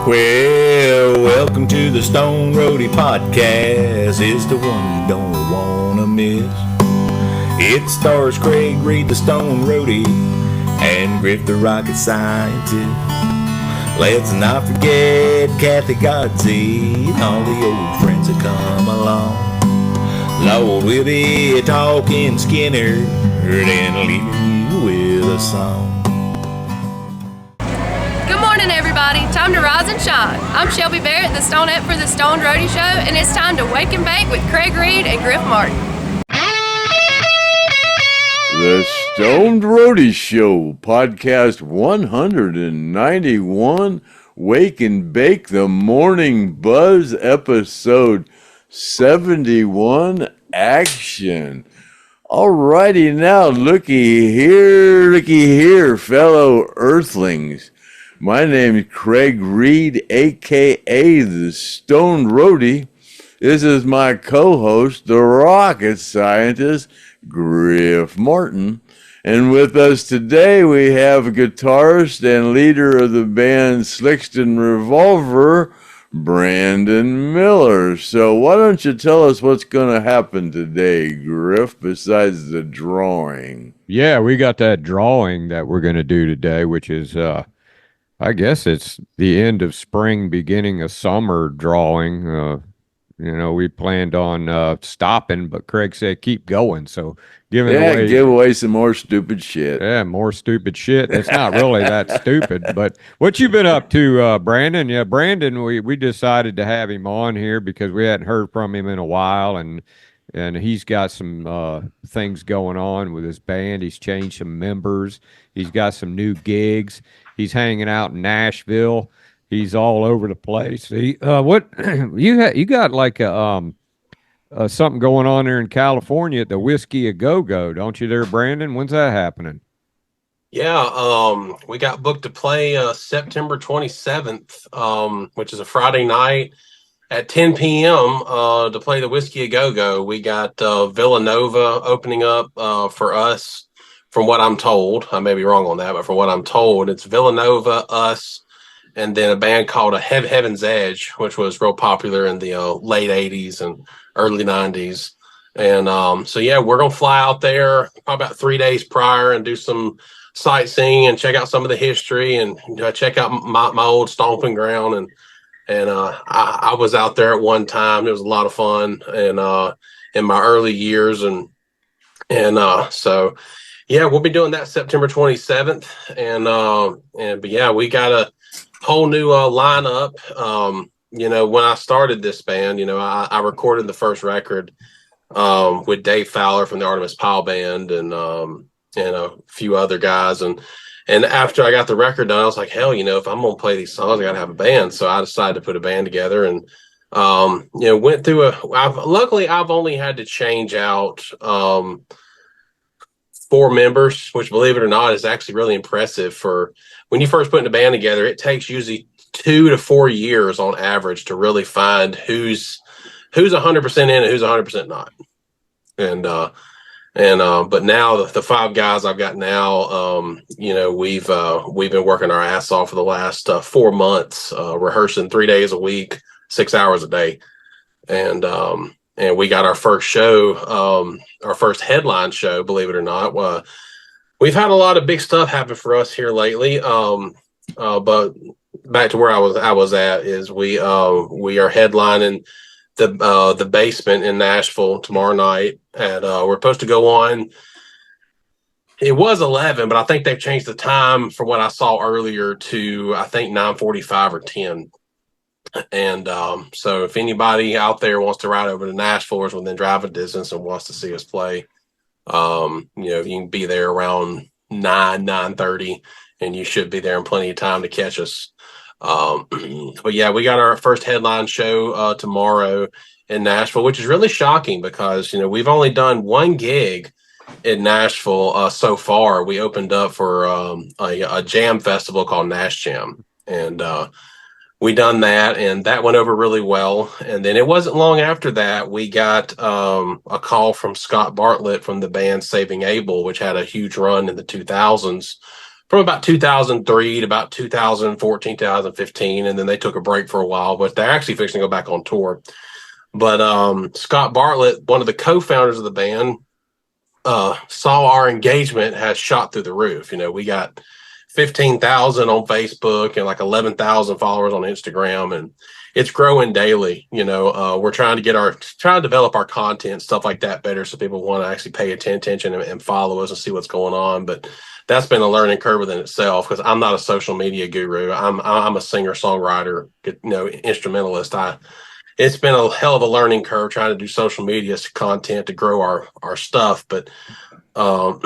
Well, welcome to the Stone Roadie podcast. It's the one you don't want to miss. It stars Craig Reed, the Stone Roadie, and Griff, the rocket scientist. Let's not forget Kathy Godsey and all the old friends that come along. Lord, we'll be talking Skynyrd and leaving you with a song. Good morning, everybody. Time to rise and shine. I'm Shelby Barrett, the Stoned for the Stoned Roadie Show, and it's time to wake and bake with Craig Reed and Griff Martin. The Stoned Roadie Show, podcast 191, Wake and Bake the Morning Buzz, episode 71, action. Alrighty now, looky here, fellow earthlings. My name is Craig Reed, a.k.a. the Stone Roadie. This is my co-host, the rocket scientist, Griff Martin. And with us today, we have guitarist and leader of the band Slixton Revolver, Brandon Miller. So why don't you tell us what's going to happen today, Griff, besides the drawing? Yeah, we got that drawing that we're going to do today, which is... I guess it's the end of spring, beginning of summer drawing. We planned on stopping, but Craig said keep going. So give away some more stupid shit. Yeah, more stupid shit. It's not really that stupid. But what you been up to, Brandon? Yeah, Brandon, we decided to have him on here because we hadn't heard from him in a while, and he's got some things going on with his band. He's changed some members. He's got some new gigs. He's hanging out in Nashville. He's all over the place. What you got like something going on there in California at the Whiskey A Go Go, don't you, there, Brandon? When's that happening? Yeah, we got booked to play September 27th, which is a Friday night at 10 p.m. To play the Whiskey A Go Go. We got Villanova opening up for us. From what I'm told, I may be wrong on that, but from what I'm told, it's Villanova, us, and then a band called Heaven's Edge, which was real popular in the late 80s and early 90s. And so, yeah, we're going to fly out there probably about 3 days prior and do some sightseeing and check out some of the history and check out my old stomping ground. And I was out there at one time. It was a lot of fun and in my early years. And so... Yeah, we'll be doing that September 27th, but yeah, we got a whole new lineup. When I started this band, I recorded the first record with Dave Fowler from the Artimus Pile Band and a few other guys, and after I got the record done, I was like, hell, if I'm gonna play these songs, I gotta have a band. So I decided to put a band together and went through luckily I've only had to change out 4 members, which, believe it or not, is actually really impressive for when you first putting a band together. It takes usually 2 to 4 years on average to really find who's 100% in and who's 100% not. But now the 5 guys I've got now, we've been working our ass off for the last 4 months, rehearsing 3 days a week, 6 hours a day, and we got our first show, our first headline show, believe it or not. We've had a lot of big stuff happen for us here lately. But back to where I was at is we are headlining the Basement in Nashville tomorrow night. And we're supposed to go on. It was 11, but I think they've changed the time from what I saw earlier to, I think, 9:45 or 10. And so if anybody out there wants to ride over to Nashville or is within driving distance and wants to see us play, you can be there around 9:30, and you should be there in plenty of time to catch us. But yeah, we got our first headline show tomorrow in Nashville, which is really shocking because, we've only done 1 gig in Nashville so far. We opened up for a jam festival called Nash Jam, and we done that, and that went over really well. And then it wasn't long after that, we got a call from Scott Bartlett from the band Saving Abel, which had a huge run in the 2000s from about 2003 to about 2014, 2015, and then they took a break for a while, but they're actually fixing to go back on tour. But Scott Bartlett, one of the co-founders of the band, saw our engagement has shot through the roof. We got 15,000 on Facebook and like 11,000 followers on Instagram, and it's growing daily. We're trying to develop our content, stuff like that better, so people want to actually pay attention and follow us and see what's going on. But that's been a learning curve within itself, because I'm not a social media guru. I'm a singer songwriter, instrumentalist. It's been a hell of a learning curve trying to do social media content to grow our stuff. But but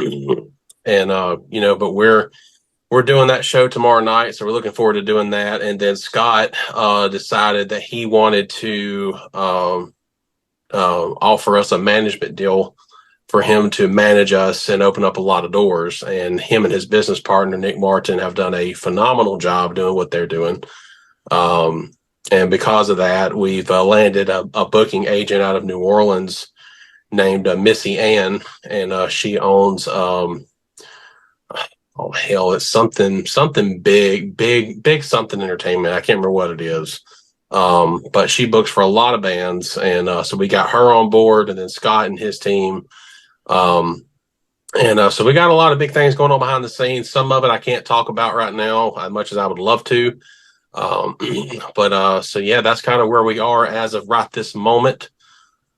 we're doing that show tomorrow night, so we're looking forward to doing that. And then Scott decided that he wanted to offer us a management deal for him to manage us and open up a lot of doors. And him and his business partner, Nick Martin, have done a phenomenal job doing what they're doing. And because of that, we've landed a booking agent out of New Orleans named Missy Ann, and she owns it's something big something entertainment. I can't remember what it is. But she books for a lot of bands, and so we got her on board, and then Scott and his team. So we got a lot of big things going on behind the scenes. Some of it I can't talk about right now as much as I would love to. So yeah, that's kind of where we are as of right this moment.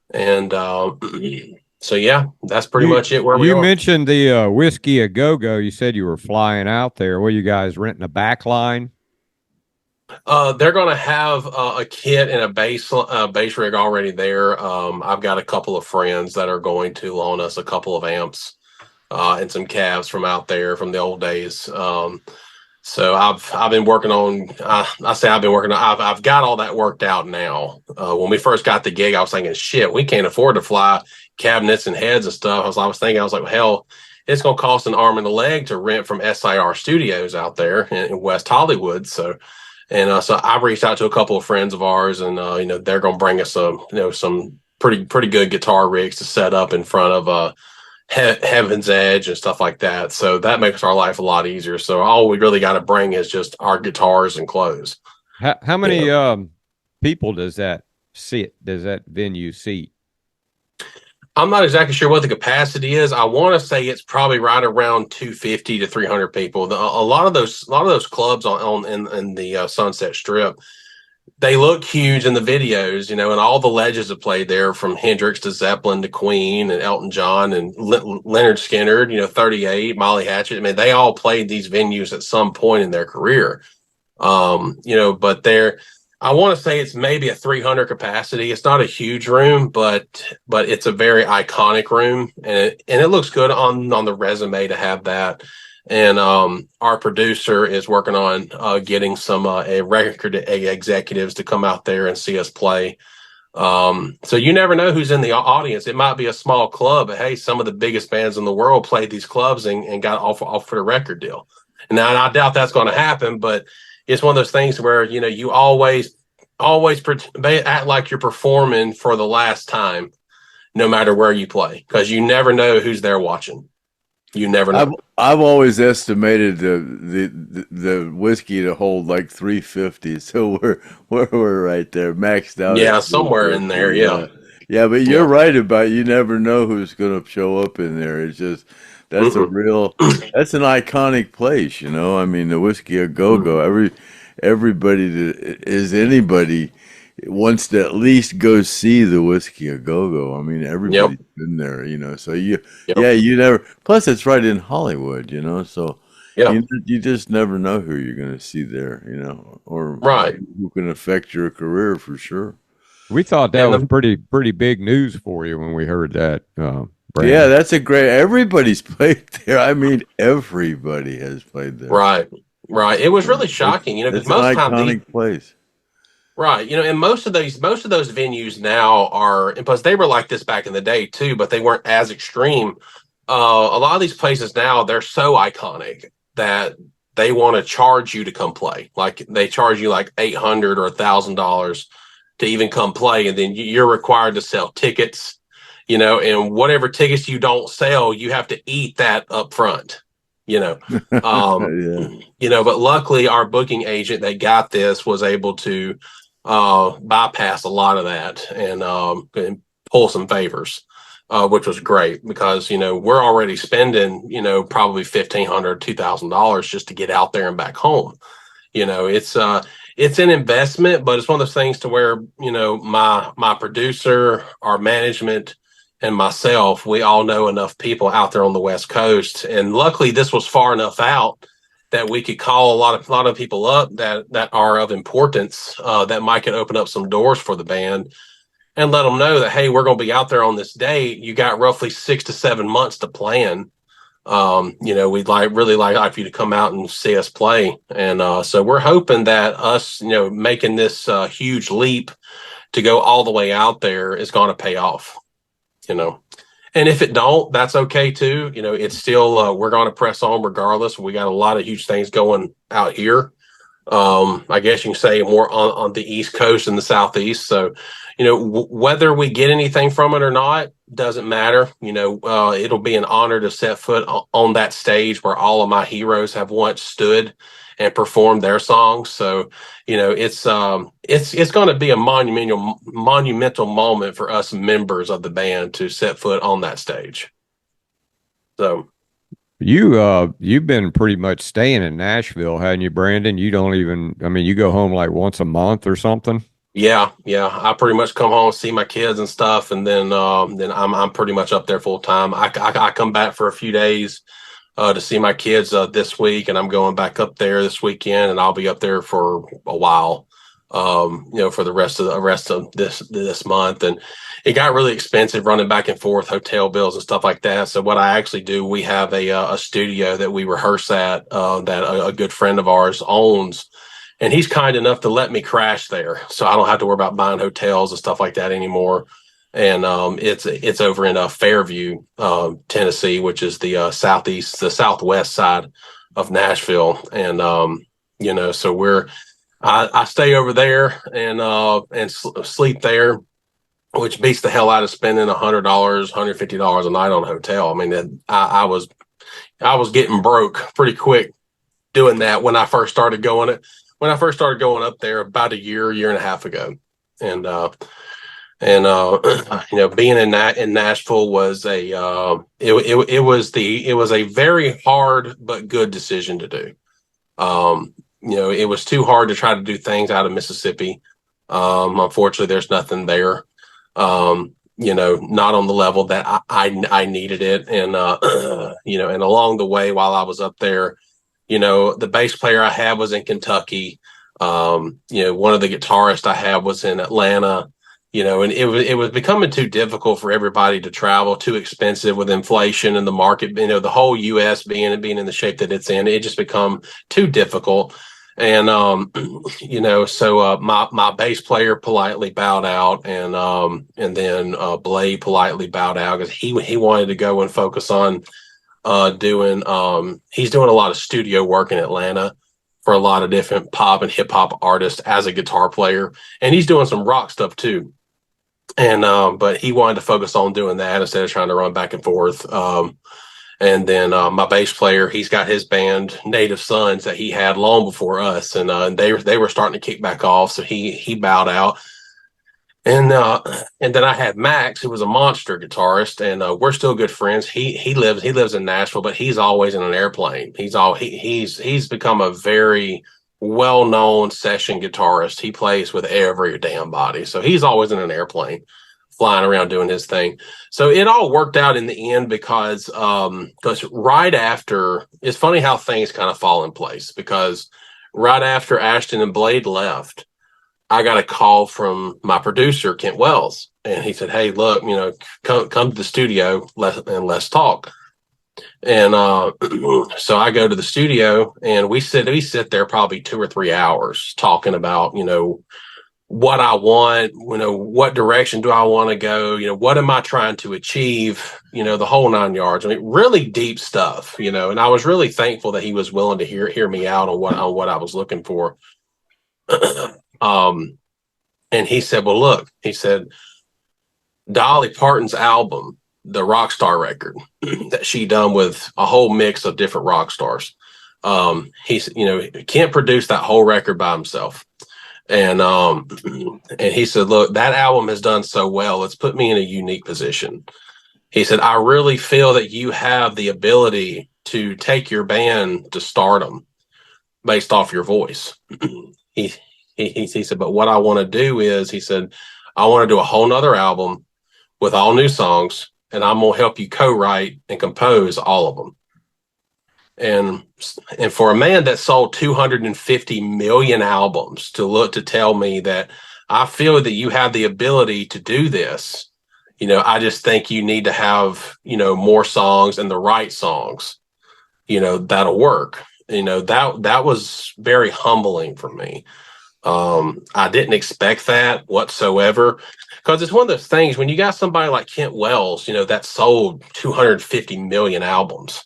And so yeah, that's pretty much it. Where we are. You mentioned the Whiskey a Go-Go. You said you were flying out there. Were you guys renting a back line? They're going to have a kit and a bass rig already there. I've got a couple of friends that are going to loan us a couple of amps and some cabs from out there from the old days. So I've been working on. I've got all that worked out now. When we first got the gig, I was thinking, shit, we can't afford to fly cabinets and heads and stuff. I was thinking, well, hell, it's going to cost an arm and a leg to rent from SIR Studios out there in West Hollywood. So I reached out to a couple of friends of ours, and they're going to bring us some pretty good guitar rigs to set up in front of Heaven's Edge and stuff like that. So that makes our life a lot easier. So all we really got to bring is just our guitars and clothes. How many people does that venue seat? I'm not exactly sure what the capacity is. I want to say it's probably right around 250 to 300 people. A lot of those clubs in the Sunset Strip, they look huge in the videos, and all the legends have played there, from Hendrix to Zeppelin to Queen and Elton John and Lynyrd Skynyrd, 38, Molly Hatchet. I mean, they all played these venues at some point in their career. But I want to say it's maybe a 300 capacity. It's not a huge room, but it's a very iconic room, and it looks good on the resume to have that. And our producer is working on getting some record executives to come out there and see us play. So you never know who's in the audience. It might be a small club, but hey, some of the biggest bands in the world played these clubs and got offered a record deal. And now I doubt that's going to happen, but it's one of those things where, you always act like you're performing for the last time, no matter where you play, because you never know who's there watching. You never know. I've always estimated the whiskey to hold like 350, so we're right there, maxed out. Yeah, somewhere in there. Yeah. Yeah, but you're right about you never know who's going to show up in there. It's just that's that's an iconic place, I mean, the Whiskey a Go-Go. Everybody that is anybody wants to at least go see the Whiskey a Go-Go. I mean, everybody's been there, so you never, plus it's right in Hollywood, so you just never know who you're going to see there, or who can affect your career for sure. We thought that was pretty big news for you when we heard that. Brandon. Yeah, that's everybody's played there. I mean, everybody has played there. Right. It was really shocking, because it's an iconic place. Right. And most of those venues now are, and plus they were like this back in the day too, but they weren't as extreme. A lot of these places now, they're so iconic that they want to charge you to come play. Like they charge you like $800 or $1,000 to even come play. And then you're required to sell tickets, and whatever tickets you don't sell, you have to eat that up front. Yeah. But luckily our booking agent that got this was able to bypass a lot of that and pull some favors, which was great because, we're already spending, probably $1,500, $2,000 just to get out there and back home. It's an investment, but it's one of those things to where, my producer, our management, and myself, we all know enough people out there on the West Coast. And luckily this was far enough out that we could call a lot of people up that are of importance, that might could open up some doors for the band and let them know that, hey, we're going to be out there on this date. You got roughly 6 to 7 months to plan. We'd really like for you to come out and see us play. And so we're hoping that us, making this huge leap to go all the way out there is going to pay off, And if it don't, that's okay too. It's still, we're going to press on regardless. We got a lot of huge things going out here. I guess you can say more on the East Coast and the Southeast. So, whether we get anything from it or not, doesn't matter. It'll be an honor to set foot on that stage where all of my heroes have once stood and performed their songs. So, it's going to be a monumental moment for us members of the band to set foot on that stage. So. You've been pretty much staying in Nashville, hadn't you, Brandon? You don't even, you go home like once a month or something. Yeah. I pretty much come home, see my kids and stuff, and then I'm pretty much up there full time. I come back for a few days to see my kids this week, and I'm going back up there this weekend, and I'll be up there for a while. For the rest of this month. And it got really expensive running back and forth, hotel bills and stuff like that. So what I actually do, we have a studio that we rehearse at, that a good friend of ours owns, and he's kind enough to let me crash there. So I don't have to worry about buying hotels and stuff like that anymore. And it's over in Fairview, Tennessee, which is the southwest side of Nashville. And so I stay over there and sleep there, which beats the hell out of spending $100, $150 a night on a hotel. I was getting broke pretty quick doing that when I first started going up there about a year and a half ago. And being in Nashville was it was a very hard but good decision to do. It was too hard to try to do things out of Mississippi. Unfortunately, there's nothing there. Not on the level that I needed it. And, and along the way while I was up there, the bass player I had was in Kentucky. One of the guitarists I had was in Atlanta, and it was becoming too difficult for everybody to travel, too expensive with inflation and the market, the whole US being in the shape that it's in, it just become too difficult. And, so my bass player politely bowed out, and then Blade politely bowed out because he wanted to go and focus on he's doing a lot of studio work in Atlanta for a lot of different pop and hip hop artists as a guitar player. And he's doing some rock stuff too. And, but he wanted to focus on doing that instead of trying to run back and forth. And then my bass player, he's got his band Native Sons that he had long before us, and they were starting to kick back off, so he bowed out. And then I had Max, who was a monster guitarist, and we're still good friends. He lives in Nashville, but he's always in an airplane. He's become a very well-known session guitarist. He plays with every damn body, so he's always in an airplane, flying around doing his thing. So it all worked out in the end because right after, it's funny how things kind of fall in place, because right after Ashton and Blade left, I got a call from my producer, Kent Wells, and he said, "Hey, look, come to the studio and let's talk." And so I go to the studio, and we sit there probably 2 or 3 hours talking about, what I want, what direction do I want to go? What am I trying to achieve? The whole 9 yards. Really deep stuff, and I was really thankful that he was willing to hear me out on what I was looking for. And he said, well, look, he said, Dolly Parton's album the Rockstar record that she done with a whole mix of different rock stars. He's, can't produce that whole record by himself. And he said, look, that album has done so well. It's put me in a unique position. He said, I really feel that you have the ability to take your band to stardom based off your voice. He said, but what I want to do is, he said, I want to do a whole nother album with all new songs, and I'm going to help you co-write and compose all of them. And for a man that sold 250 million albums to tell me that I feel that you have the ability to do this, I just think you need to have, more songs and the right songs, that'll work. That was very humbling for me. I didn't expect that whatsoever, because it's one of those things when you got somebody like Kent Wells, that sold 250 million albums,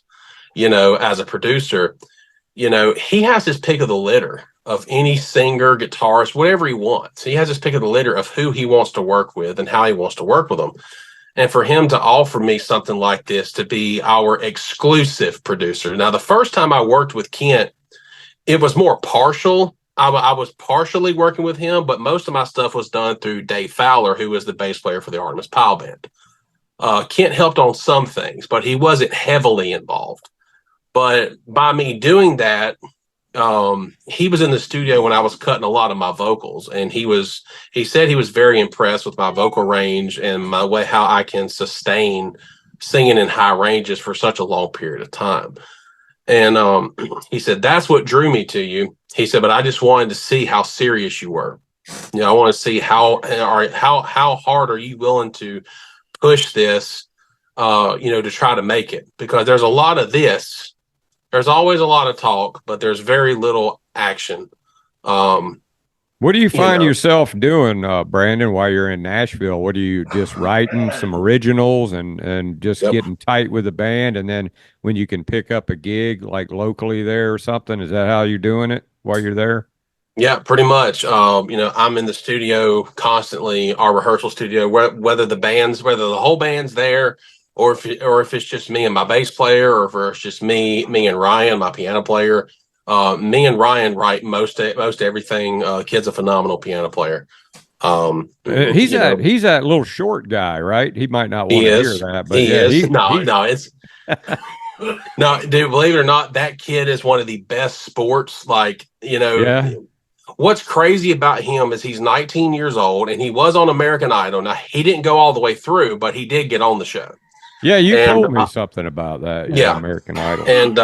as a producer, he has his pick of the litter of any singer, guitarist, whatever he wants. He has his pick of the litter of who he wants to work with and how he wants to work with them. And for him to offer me something like this to be our exclusive producer. Now, the first time I worked with Kent, it was more partial. I was partially working with him, but most of my stuff was done through Dave Fowler, who was the bass player for the Artimus Pile Band. Kent helped on some things, but he wasn't heavily involved. But by me doing that, he was in the studio when I was cutting a lot of my vocals, and he said he was very impressed with my vocal range and my way, how I can sustain singing in high ranges for such a long period of time. And he said, that's what drew me to you. He said, but I just wanted to see how serious you were. I want to see how hard are you willing to push this, to try to make it, because there's a lot of this. There's always a lot of talk, but there's very little action. What do you find yourself doing, Brandon, while you're in Nashville? What are you just writing some originals and just getting tight with the band? And then when you can pick up a gig like locally there or something, is that how you're doing it while you're there? Yeah, pretty much. I'm in the studio constantly, our rehearsal studio, whether the whole band's there, or if it's just me and my bass player, or if it's just me and Ryan, my piano player. Me and Ryan write most everything. Kid's a phenomenal piano player. He's that little short guy, right? He might not want to hear that, but no, dude, believe it or not, that kid is one of the best sports. What's crazy about him is he's 19 years old and he was on American Idol. Now, he didn't go all the way through, but he did get on the show. Yeah, you told me something about that. Yeah, American Idol. And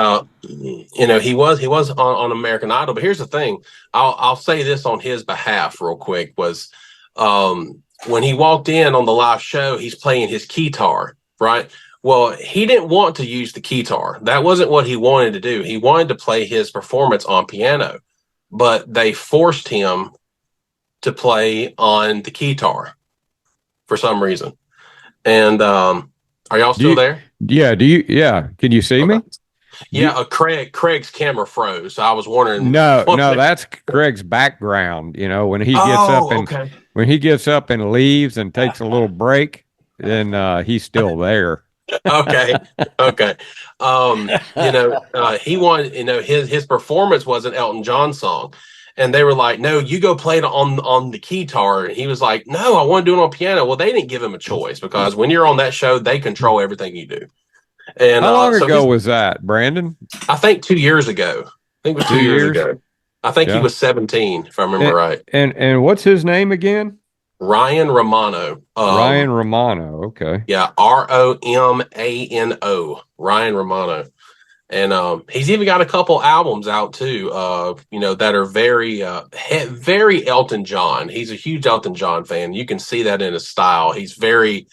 he was on American Idol. But here's the thing: I'll say this on his behalf, real quick. Was when he walked in on the live show, he's playing his guitar, right? Well, he didn't want to use the guitar. That wasn't what he wanted to do. He wanted to play his performance on piano, but they forced him to play on the guitar for some reason. And are y'all still there? Yeah. Can you see me? Yeah. Craig's camera froze. So I was wondering. No, that's Craig's background. When he gets when he gets up and leaves and takes a little break, then he's still there. Okay. He wanted, his performance was an Elton John song. And they were like, no, you go play it on the guitar. And he was like, no, I want to do it on piano. Well, they didn't give him a choice, because when you're on that show, they control everything you do. And how long ago was that, Brandon? I think 2 years ago. I think it was 2 years ago. I think he was 17, if I remember right. And what's his name again? Ryan Romano. Ryan Romano. Okay. Yeah. Romano. Ryan Romano. And he's even got a couple albums out too, that are very Elton John. He's a huge Elton John fan. You can see that in his style. He's very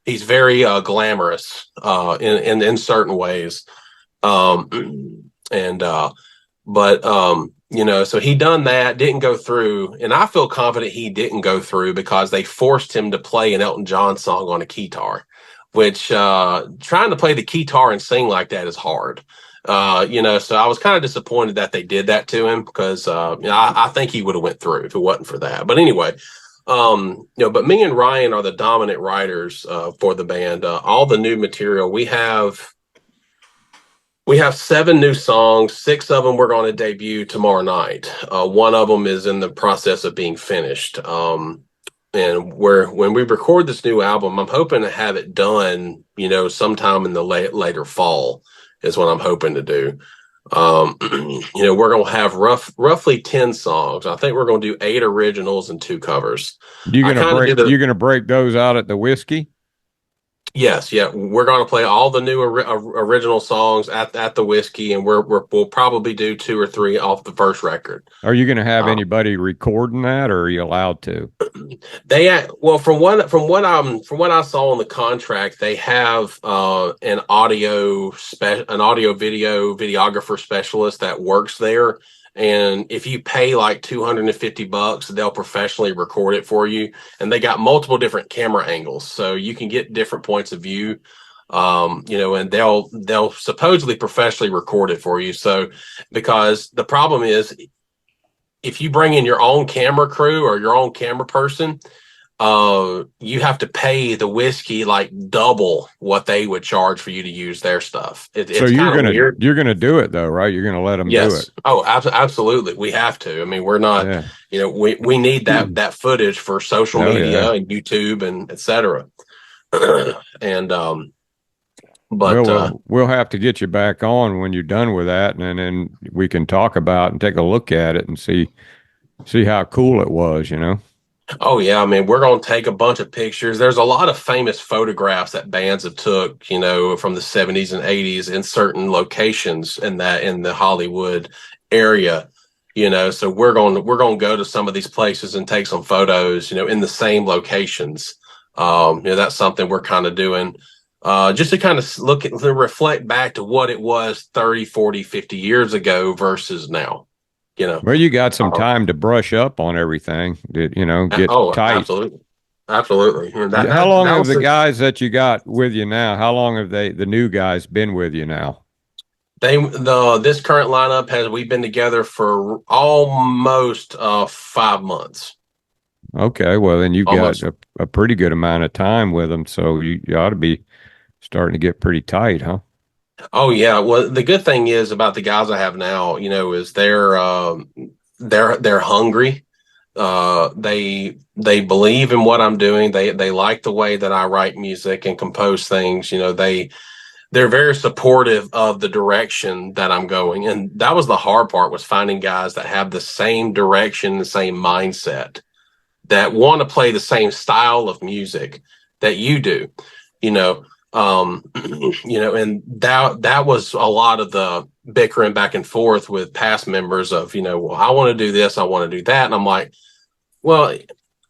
glamorous in certain ways. So he done that, didn't go through, and I feel confident he didn't go through because they forced him to play an Elton John song on a guitar, which trying to play the guitar and sing like that is hard. So I was kind of disappointed that they did that to him, because I think he would have went through if it wasn't for that. But anyway, But me and Ryan are the dominant writers for the band. All the new material we have 7 new songs. 6 of them we're going to debut tomorrow night. One of them is in the process of being finished. And when we record this new album, I'm hoping to have it done, sometime in the later fall is what I'm hoping to do. We're going to have roughly 10 songs. I think we're going to do 8 originals and 2 covers. You're going to break those out at the Whiskey? Yes, yeah, we're going to play all the new original songs at the Whiskey, and we'll probably do 2 or 3 off the first record. Are you going to have anybody recording that, or are you allowed to? From what I saw in the contract, they have an audio video videographer specialist that works there. And if you pay like $250, they'll professionally record it for you. And they got multiple different camera angles, so you can get different points of view. And they'll supposedly professionally record it for you. So, because the problem is, if you bring in your own camera crew or your own camera person, you have to pay the Whiskey like double what they would charge for you to use their stuff. So you're gonna do it though, right? You're gonna let them do it. Oh, absolutely. We have to. I mean, we're not. Yeah. We need that footage for social media and YouTube and etc. And we'll have to get you back on when you're done with that, and then we can talk about and take a look at it and see how cool it was. Oh yeah, I mean, we're going to take a bunch of pictures. There's a lot of famous photographs that bands have took, from the 70s and 80s in certain locations in the Hollywood area, so we're going to go to some of these places and take some photos, in the same locations. That's something we're kind of doing, just to kind of reflect back to what it was 30, 40, 50 years ago versus now. Well, you got some time to brush up on everything. Get tight. Absolutely. How long have the guys that you got with you now? How long have the new guys been with you now? This current lineup we've been together for almost 5 months. Okay, well then you've got a pretty good amount of time with them, so you ought to be starting to get pretty tight, huh? Oh yeah. Well, the good thing is about the guys I have now, is they're hungry. They believe in what I'm doing. They like the way that I write music and compose things. They're very supportive of the direction that I'm going. And that was the hard part, was finding guys that have the same direction, the same mindset, that want to play the same style of music that you do, and that was a lot of the bickering back and forth with past members of, well, I want to do this, I want to do that. And I'm like, well,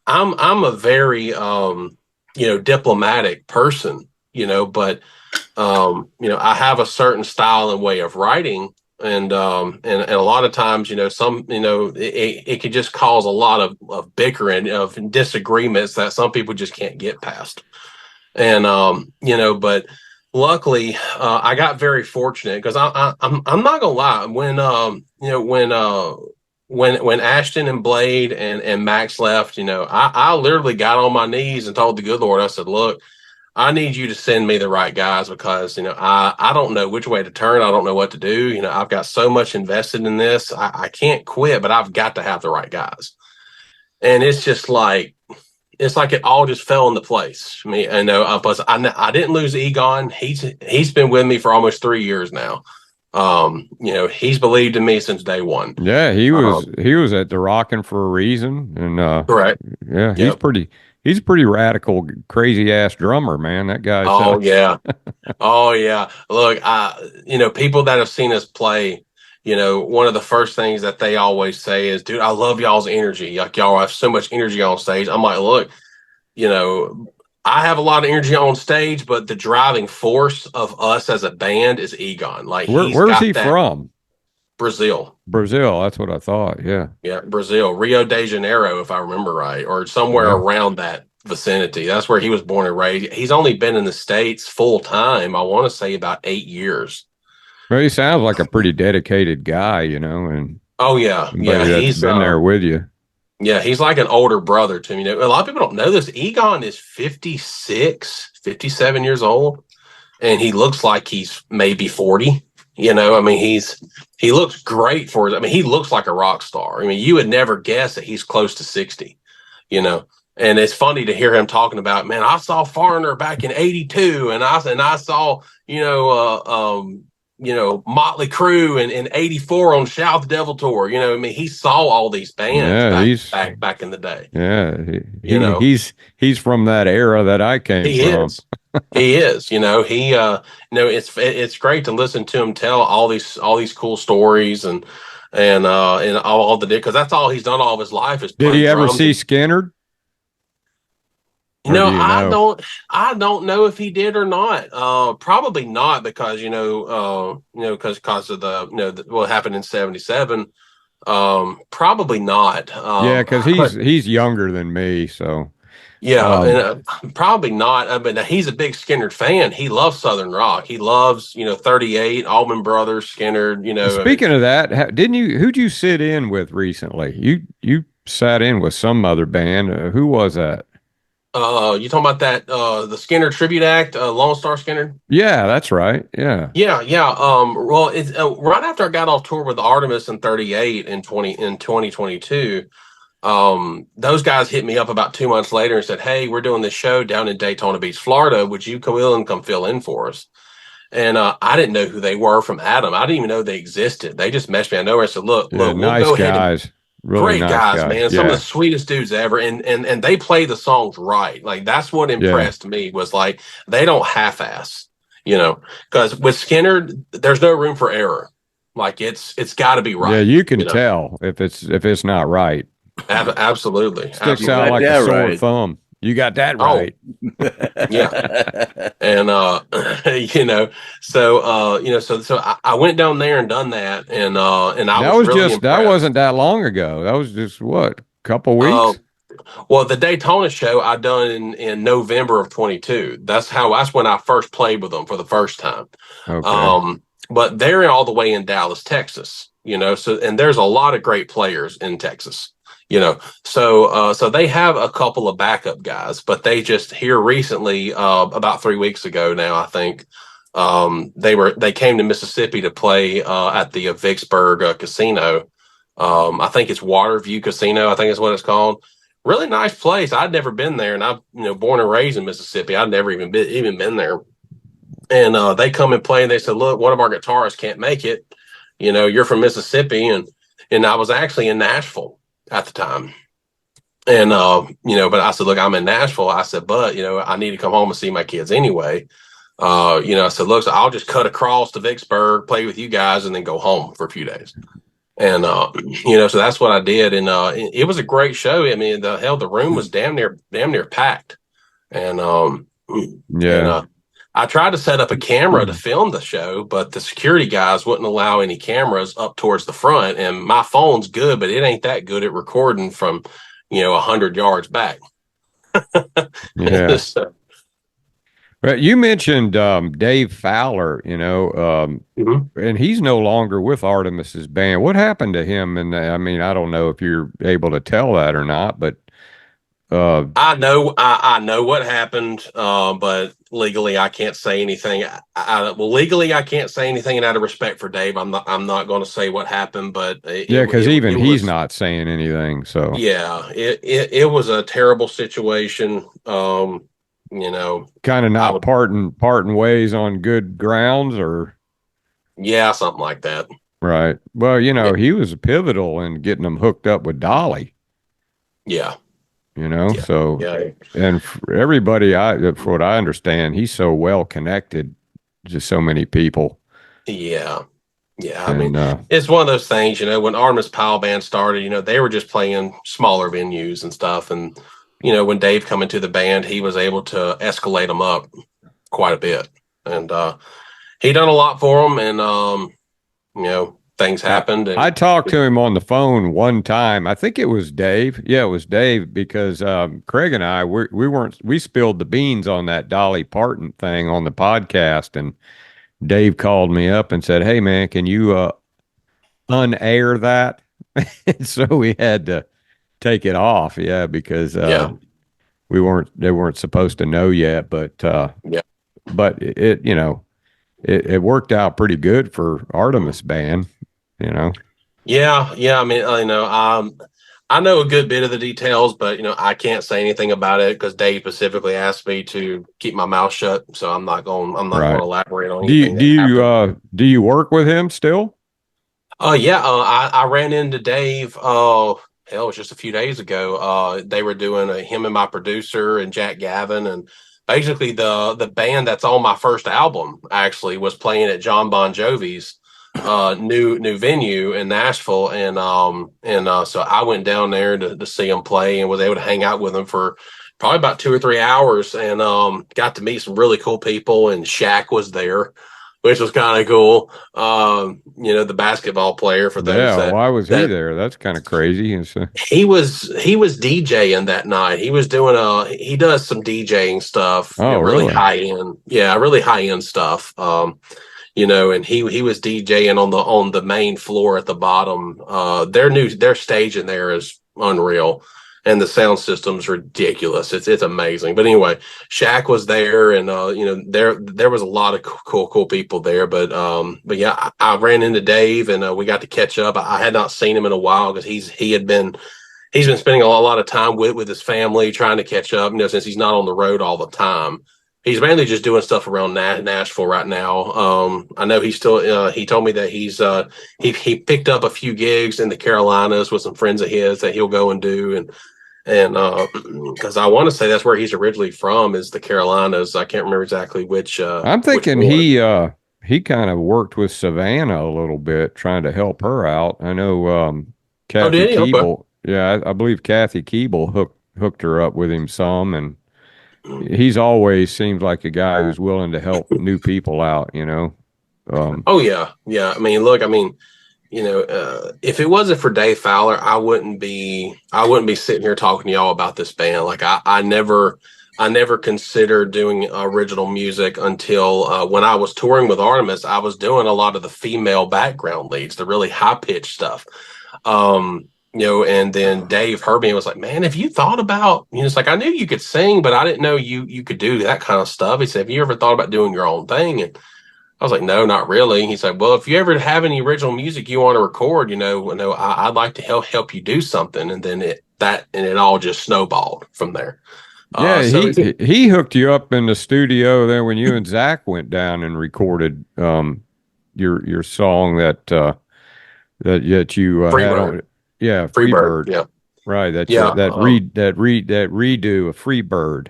I'm a very, diplomatic person, but, I have a certain style and way of writing. And a lot of times, it could just cause a lot of bickering, of disagreements that some people just can't get past. And, but luckily, I got very fortunate, because I'm not gonna lie. When Ashton and Blade and Max left, I literally got on my knees and told the good Lord, I said, look, I need you to send me the right guys, because, I don't know which way to turn. I don't know what to do. I've got so much invested in this. I can't quit, but I've got to have the right guys. And it's just like, it all just fell into place. I mean, I didn't lose Egon. He's been with me for almost 3 years now. He's believed in me since day one. Yeah, he was at the Rockin' for a reason, and correct. Yeah, he's a pretty radical, crazy ass drummer, man. That guy. Oh yeah, oh yeah. Look, people that have seen us play, one of the first things that they always say is, dude, I love y'all's energy. Like, y'all have so much energy on stage. I'm like, look, I have a lot of energy on stage, but the driving force of us as a band is Egon. Like, where's he from? Brazil. That's what I thought. Yeah. Yeah. Brazil, Rio de Janeiro, if I remember right, or somewhere around that vicinity. That's where he was born and raised. He's only been in the States full time, I want to say, about 8 years. Well, he sounds like a pretty dedicated guy, and oh yeah, he's been there with you. Yeah, he's like an older brother to me. You know, a lot of people don't know this. Egon is 56, 57 years old, and he looks like he's maybe 40. You know, I mean, he looks great for his. I mean, he looks like a rock star. I mean, you would never guess that he's close to 60. You know, and it's funny to hear him talking about, man, I saw Foreigner back in '82, and I saw Motley Crue in '84 on Shout the Devil tour. You know, I mean, he saw all these bands back in the day. Yeah, You know, he's from that era that I came he from. is. He is. You know, it's great to listen to him tell all these cool stories and all the because that's all he's done all of his life is. Did he ever see Skynyrd? No, I don't know if he did or not. Probably not because because of what happened in '77. Probably not. Yeah, because he's younger than me, so yeah, probably not. But he's a big Skynyrd fan. He loves Southern rock. He loves 38, Allman Brothers, Skynyrd. Speaking of that, who'd you sit in with recently? You sat in with some other band. Who was that? You talking about that the Skynyrd tribute act, Lone Star Skynyrd? Yeah, that's right. Yeah. Well, it's right after I got off tour with Artimus in 38 in 2022. Those guys hit me up about 2 months later and said, "Hey, we're doing this show down in Daytona Beach, Florida. Would you come fill in for us?" And I didn't know who they were from Adam. I didn't even know they existed. They just messaged me. I know. I said, "Look, we'll nice go guys." ahead." Really Great nice guys, man. Some of the sweetest dudes ever. And they play the songs right. Like that's what impressed me was like they don't half-ass, because with Skynyrd, there's no room for error. Like it's got to be right. Yeah, you can tell if it's not right. Absolutely. Sticks out like a sore thumb. You got that right. Yeah. And so I went down there and done that, and that wasn't that long ago. That was just what, couple weeks. Well, the Daytona show I done in November of 22. That's when I first played with them for the first time. Okay. But they're all the way in Dallas, Texas. And there's a lot of great players in Texas. So they have a couple of backup guys, but they just here recently, about 3 weeks ago now, I think, they came to Mississippi to play at the Vicksburg casino. I think it's Waterview Casino. I think is what it's called. Really nice place. I'd never been there, and I'm born and raised in Mississippi. I'd never even been there. And they come and play, and they said, "Look, one of our guitarists can't make it. You're from Mississippi," and I was actually in Nashville at the time. And, but I said, "Look, I'm in Nashville." I said, "But, I need to come home and see my kids anyway." I said, "Look, so I'll just cut across to Vicksburg, play with you guys, and then go home for a few days." And, so that's what I did. And, it was a great show. I mean, the room was damn near packed. And, I tried to set up a camera to film the show, but the security guys wouldn't allow any cameras up towards the front. And my phone's good, but it ain't that good at recording from, 100 yards back. Yeah. But you mentioned Dave Fowler, and he's no longer with Artemis's band. What happened to him? And I mean, I don't know if you're able to tell that or not, but I know what happened, but legally I can't say anything. Legally I can't say anything, and out of respect for Dave, I'm not going to say what happened. But because he's not saying anything. So yeah, it was a terrible situation. Kind of not parting ways on good grounds, or something like that. Right. Well, he was pivotal in getting them hooked up with Dolly. Yeah. So, and for everybody, for what I understand, he's so well connected to so many people. Yeah. I mean, it's one of those things, when Artemis Pile Band started, they were just playing smaller venues and stuff. And, when Dave come into the band, he was able to escalate them up quite a bit. And he done a lot for them. And, things happened. And I talked to him on the phone one time. I think it was Dave. Yeah, it was Dave, because Craig and I, we spilled the beans on that Dolly Parton thing on the podcast, and Dave called me up and said, "Hey man, can you unair that?" So we had to take it off. Yeah, because Yeah. they weren't supposed to know yet, but Yeah. but it worked out pretty good for Artimus band, you know. Yeah, yeah. I mean, I know a good bit of the details, but I can't say anything about it because Dave specifically asked me to keep my mouth shut. So I'm not going Right. to elaborate on anything that happened. Do you work with him still? Yeah. I ran into Dave. Hell, it was just a few days ago. They were doing him and my producer and Jack Gavin, and basically the band that's on my first album actually was playing at John Bon Jovi's new venue in Nashville, and so I went down there to see him play and was able to hang out with him for probably about 2 or 3 hours, and got to meet some really cool people. And Shaq was there, which was kind of cool. The basketball player, for those Yeah, that why was he there? That's kind of crazy. he was DJing that night. He does some DJing stuff, Oh, really really? high end, really high end stuff. And he was DJing on the main floor at the bottom. Their stage in there is unreal, and the sound system's ridiculous. It's amazing. But anyway, Shaq was there, and there was a lot of cool people there. But yeah, I ran into Dave, and we got to catch up. I had not seen him in a while because he's been spending a lot of time with his family trying to catch up. Since he's not on the road all the time. He's mainly just doing stuff around Nashville right now. I know he's still. He told me that he picked up a few gigs in the Carolinas with some friends of his that he'll go and do, and because I want to say that's where he's originally from, is the Carolinas. I can't remember exactly which. I'm thinking he kind of worked with Savannah a little bit, trying to help her out. I know Kathy did he? Keeble. Okay. Yeah, I believe Kathy Keeble hooked her up with him some, and he's always seems like a guy who's willing to help new people out, Oh yeah, yeah. I mean, look, if it wasn't for Dave Fowler, I wouldn't be sitting here talking to y'all about this band. Like I never considered doing original music until when I was touring with Artimus. I was doing a lot of the female background leads, the really high pitched stuff. And then Dave heard me and was like, "Man, have you thought about?" It's like, I knew you could sing, but I didn't know you could do that kind of stuff. He said, "Have you ever thought about doing your own thing?" And I was like, "No, not really." He said, "Well, if you ever have any original music you want to record, I'd like to help you do something." And then it all just snowballed from there. Yeah, he hooked you up in the studio there when you and Zach went down and recorded your song that you had on. Yeah, Freebird. Yeah, right. That's yeah. That redo of Freebird.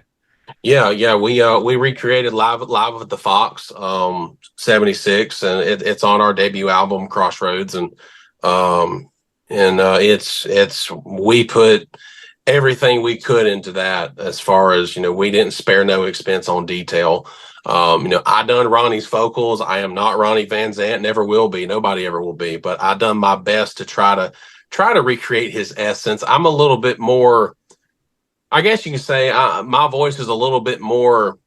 Yeah. We recreated live at the Fox, 76, and it's on our debut album Crossroads, and it's we put everything we could into that, as far as we didn't spare no expense on detail. I done Ronnie's vocals. I am not Ronnie Van Zant, never will be. Nobody ever will be. But I done my best to try to recreate his essence. I'm a little bit more, I guess you can say, my voice is a little bit more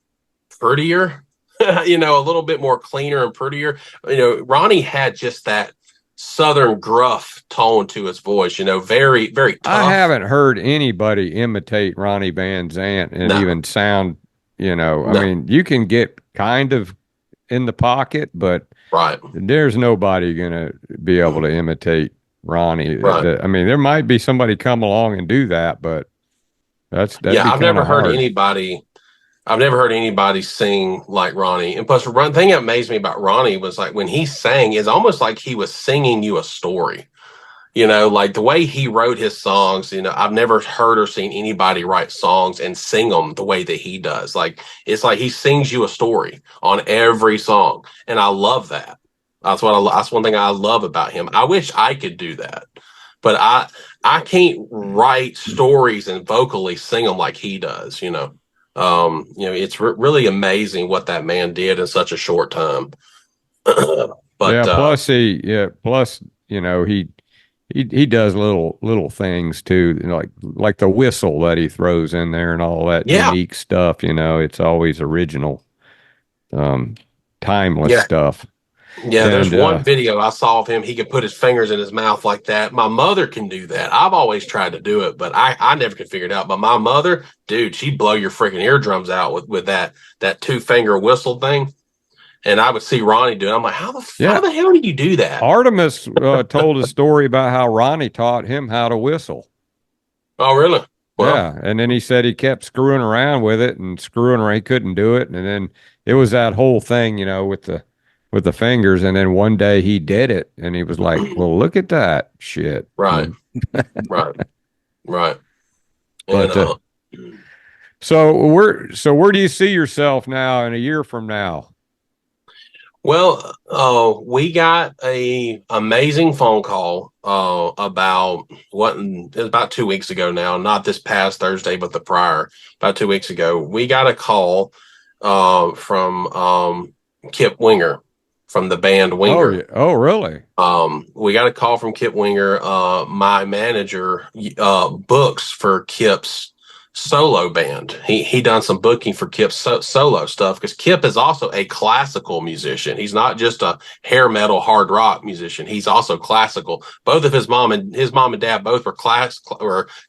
prettier, a little bit more cleaner and prettier. Ronnie had just that Southern gruff tone to his voice, very, very tough. I haven't heard anybody imitate Ronnie Van Zant and even sound, No. I mean, you can get kind of in the pocket, but right. There's nobody going to be able to imitate Ronnie. Right. I mean, there might be somebody come along and do that, but I've never heard anybody. I've never heard anybody sing like Ronnie. And plus, the thing that amazed me about Ronnie was like when he sang, it's almost like he was singing you a story. Like the way he wrote his songs. I've never heard or seen anybody write songs and sing them the way that he does. Like it's like he sings you a story on every song, and I love that. That's one thing I love about him. I wish I could do that, but I can't write stories and vocally sing them like he does. It's really amazing what that man did in such a short time. But plus he does little things too, like the whistle that he throws in there and all that unique stuff. It's always original, timeless stuff. Yeah, there's And one video I saw of him. He could put his fingers in his mouth like that. My mother can do that. I've always tried to do it, but I never could figure it out. But my mother, dude, she'd blow your freaking eardrums out with that 2-finger whistle thing. And I would see Ronnie do it. I'm like, how the hell do you do that? Artemis told a story about how Ronnie taught him how to whistle. Oh, really? Well, yeah, and then he said he kept screwing around with it and screwing around. He couldn't do it, and then it was that whole thing, with the fingers. And then one day he did it, and he was like, "Well, look at that shit." right, right. But And, so where do you see yourself now in a year from now? well, we got a amazing phone call about it was about 2 weeks ago now, not this past Thursday, but the prior, about 2 weeks ago. We got a call from Kip Winger from the band Winger. Oh, yeah. Oh, really? We got a call from Kip Winger. My manager books for Kip's solo band. He done some booking for Kip's solo stuff because Kip is also a classical musician. He's not just a hair metal hard rock musician. He's also classical. Both of his mom and dad both were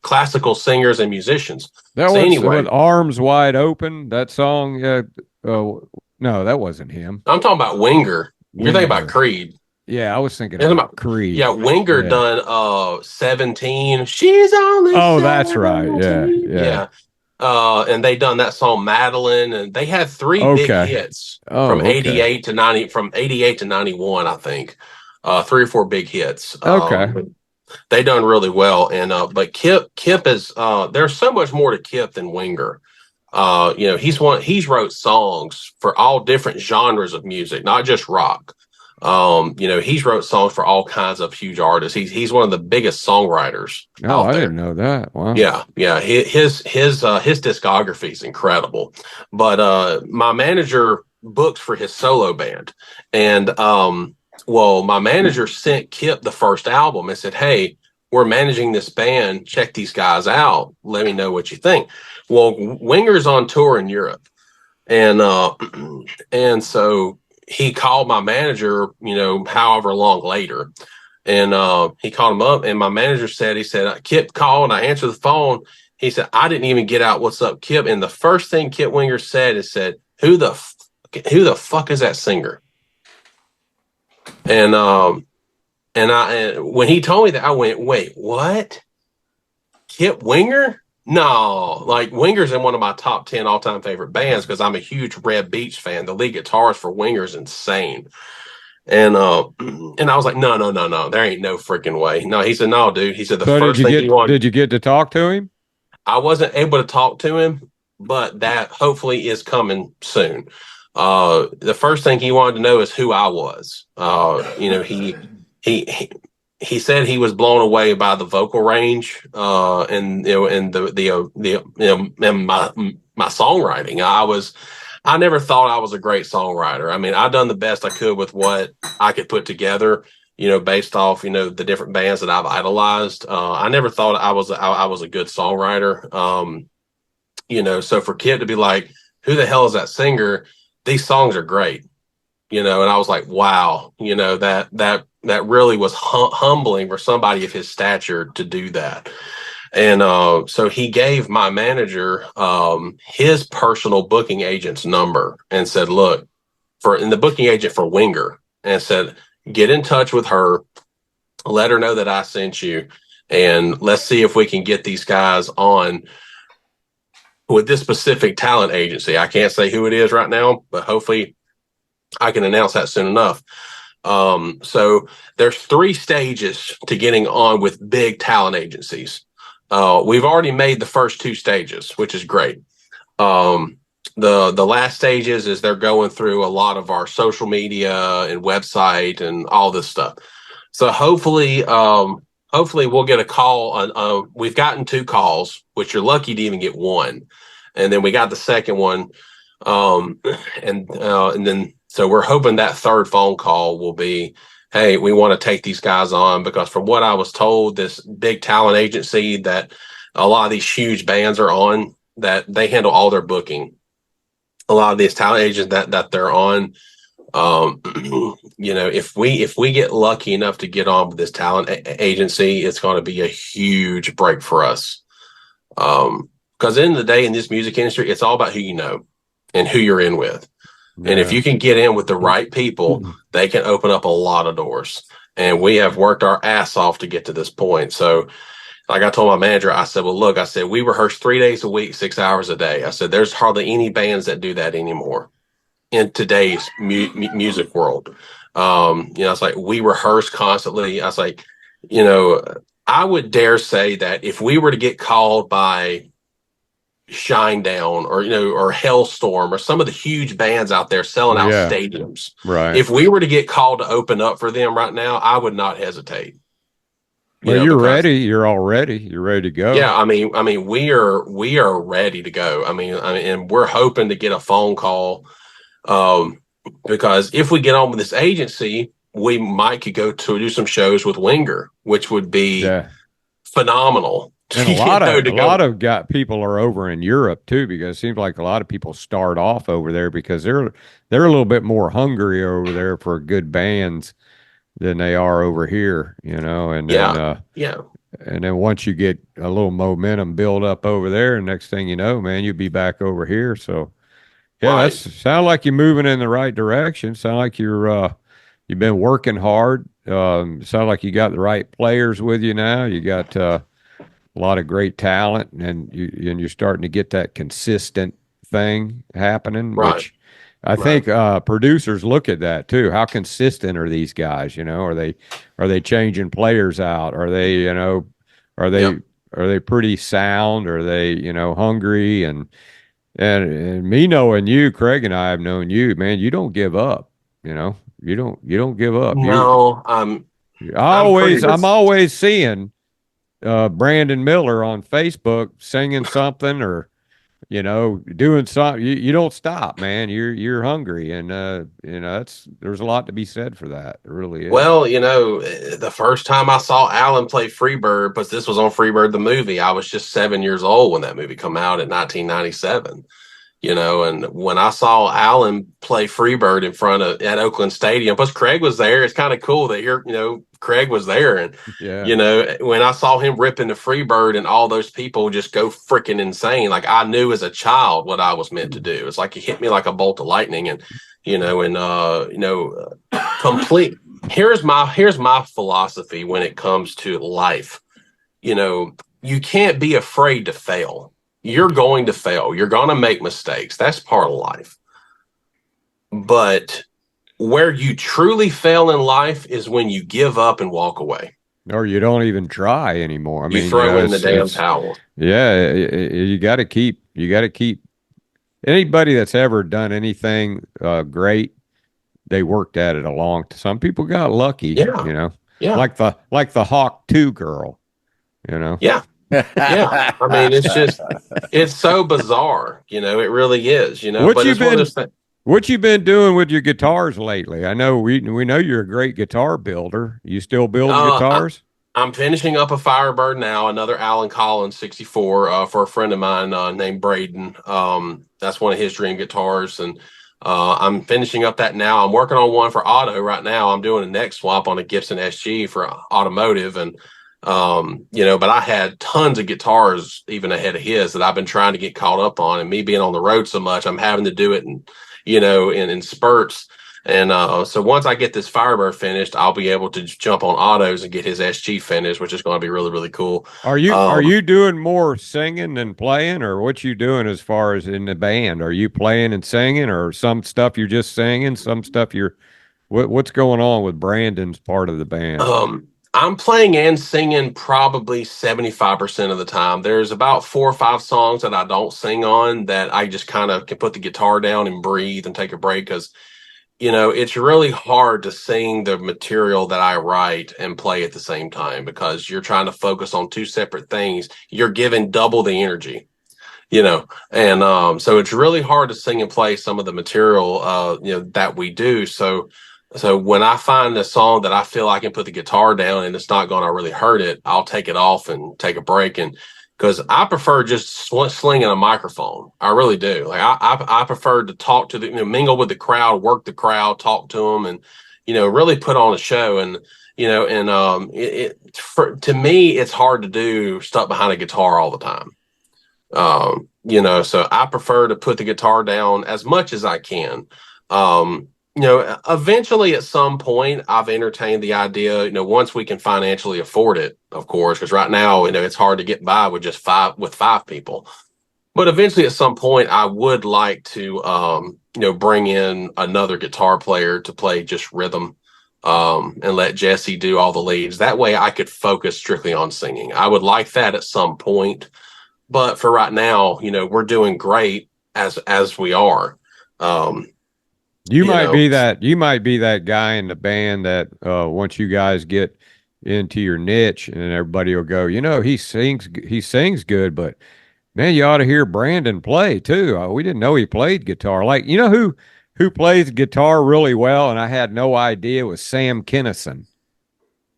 classical singers and musicians. That was with Arms Wide Open. That song. No, that wasn't him. I'm talking about Winger. You're thinking about Creed. Yeah, I was thinking about Creed. Yeah, Winger done 17. She's only 17. That's right. Yeah. And they done that song Madeline, and they had 3 big hits from 88 to 90, from 88 to 91, I think. 3 or 4 big hits. They done really well. And but Kip is there's so much more to Kip than Winger. He's wrote songs for all different genres of music, not just rock. He's wrote songs for all kinds of huge artists. He's one of the biggest songwriters. Oh, I didn't know that. Wow. Yeah. His discography is incredible. But my manager books for his solo band, and my manager sent Kip the first album and said, "Hey, we're managing this band. Check these guys out. Let me know what you think." Well, Winger's on tour in Europe, and so he called my manager, however long later. And he called him up, and my manager said, Kip called, and I answered the phone. He said, I didn't even get out, "What's up, Kip?" And the first thing Kip Winger said who the fuck is that singer? And when he told me that, I went, wait, what? Kip Winger? No, like Winger's in one of my top 10 all-time favorite bands because I'm a huge Red Beach fan. The lead guitarist for Winger is insane. And I was like, no, there ain't no freaking way. No, he said, no, dude. He said did you get to talk to him? I wasn't able to talk to him, but that hopefully is coming soon. The first thing he wanted to know is who I was. He said he was blown away by the vocal range, and my songwriting. I never thought I was a great songwriter. I mean, I done the best I could with what I could put together, based off, the different bands that I've idolized. I never thought I was a good songwriter. So for Kip to be like, who the hell is that singer? These songs are great, and I was like, wow, that really was humbling for somebody of his stature to do that. And so he gave my manager his personal booking agent's number and said, look, in the booking agent for Winger, and said, get in touch with her, let her know that I sent you, and let's see if we can get these guys on with this specific talent agency. I can't say who it is right now, but hopefully I can announce that soon enough. So there's 3 stages to getting on with big talent agencies. We've already made the first 2 stages, which is great. The last stages is they're going through a lot of our social media and website and all this stuff. So hopefully we'll get a call. We've gotten 2 calls, which you're lucky to even get 1. And then we got the second one. And then, so we're hoping that third phone call will be, hey, we want to take these guys on, because from what I was told, this big talent agency that a lot of these huge bands are on, that they handle all their booking. A lot of these talent agents that they're on If we get lucky enough to get on with this talent agency, it's going to be a huge break for us. Because at the end of the day, in this music industry, it's all about who you know and who you're in with. Yeah. And if you can get in with the right people, they can open up a lot of doors. And we have worked our ass off to get to this point. So like I told my manager, I said, well, look, I said, we rehearse 3 days a week, 6 hours a day. I said, there's hardly any bands that do that anymore in today's music world. It's like we rehearse constantly. I was like, I would dare say that if we were to get called by Shinedown or Hellstorm or some of the huge bands out there selling out stadiums, right? If we were to get called to open up for them right now, I would not hesitate. Well, you're ready. You're all ready. You're ready to go. Yeah, I mean, we are ready to go. I mean, and we're hoping to get a phone call, because if we get on with this agency, we might could go to do some shows with Winger, which would be phenomenal. And a lot of people are over in Europe too, because it seems like a lot of people start off over there because they're a little bit more hungry over there for good bands than they are over here, and and then once you get a little momentum build up over there, and next thing you know, man, you'll be back over here. So that sound like you're moving in the right direction. Sound like you've been working hard. Sound like you got the right players with you now. You got a lot of great talent, and you're starting to get that consistent thing happening, which I think producers look at that too. How consistent are these guys? Are they changing players out? Are they are they pretty sound? Are they hungry? And me knowing you, Craig, and I have known you, man. You don't give up. You don't give up. No, I'm always seeing Brandon Miller on Facebook singing something or doing something. You don't stop, man. You're hungry, and there's a lot to be said for that. It really is. Well, the first time I saw Alan play Freebird, but this was on Freebird the movie, I was just 7 years old when that movie came out in 1997. And when I saw Alan play Freebird at Oakland Stadium, plus Craig was there. It's kind of cool that Craig was there. And, when I saw him ripping the Freebird and all those people just go freaking insane, like I knew as a child what I was meant to do. It's like it hit me like a bolt of lightning. And, complete. Here's my philosophy when it comes to life. You can't be afraid to fail. You're going to fail. You're going to make mistakes. That's part of life. But where you truly fail in life is when you give up and walk away. Or you don't even try anymore. You throw in the damn towel. Yeah, you got to keep. Anybody that's ever done anything great, they worked at it a long time. Some people got lucky. Yeah. Yeah. Like the Hawk 2 girl. Yeah. Yeah, I mean, it's so bizarre, it really is, What you been doing with your guitars lately? I know we know you're a great guitar builder. You still building guitars? I'm finishing up a Firebird now, another Alan Collins 64 for a friend of mine named Braden. That's one of his dream guitars, and I'm finishing up that now. I'm working on one for auto right now. I'm doing a neck swap on a Gibson SG for automotive, and but I had tons of guitars even ahead of his that I've been trying to get caught up on, and me being on the road so much, I'm having to do it in spurts. And so once I get this Firebird finished, I'll be able to jump on autos and get his SG finished, which is going to be really, really cool. Are you doing more singing than playing, or what you doing as far as in the band? Are you playing and singing, or some stuff you're just singing, some stuff what's going on with Brandon's part of the band? I'm playing and singing probably 75% of the time. There's about 4 or 5 songs that I don't sing on that I just kind of can put the guitar down and breathe and take a break, because, it's really hard to sing the material that I write and play at the same time, because you're trying to focus on 2 separate things. You're giving double the energy, and so it's really hard to sing and play some of the material, that we do. So when I find a song that I feel I can put the guitar down and it's not going to really hurt it, I'll take it off and take a break. And, because I prefer just slinging a microphone. I really do. Like I prefer to talk to mingle with the crowd, work the crowd, talk to them, and really put on a show. And to me, it's hard to do stuff behind a guitar all the time. So I prefer to put the guitar down as much as I can. Eventually at some point I've entertained the idea, once we can financially afford it, of course, because right now, it's hard to get by with just five people. But eventually at some point I would like to, bring in another guitar player to play just rhythm, and let Jesse do all the leads. That way I could focus strictly on singing. I would like that at some point. But for right now, we're doing great as we are. You might be that guy in the band that once you guys get into your niche, and everybody will go, he sings good, but man, you ought to hear Brandon play too. We didn't know he played guitar. Like, who plays guitar really well, and I had no idea, was Sam Kinison.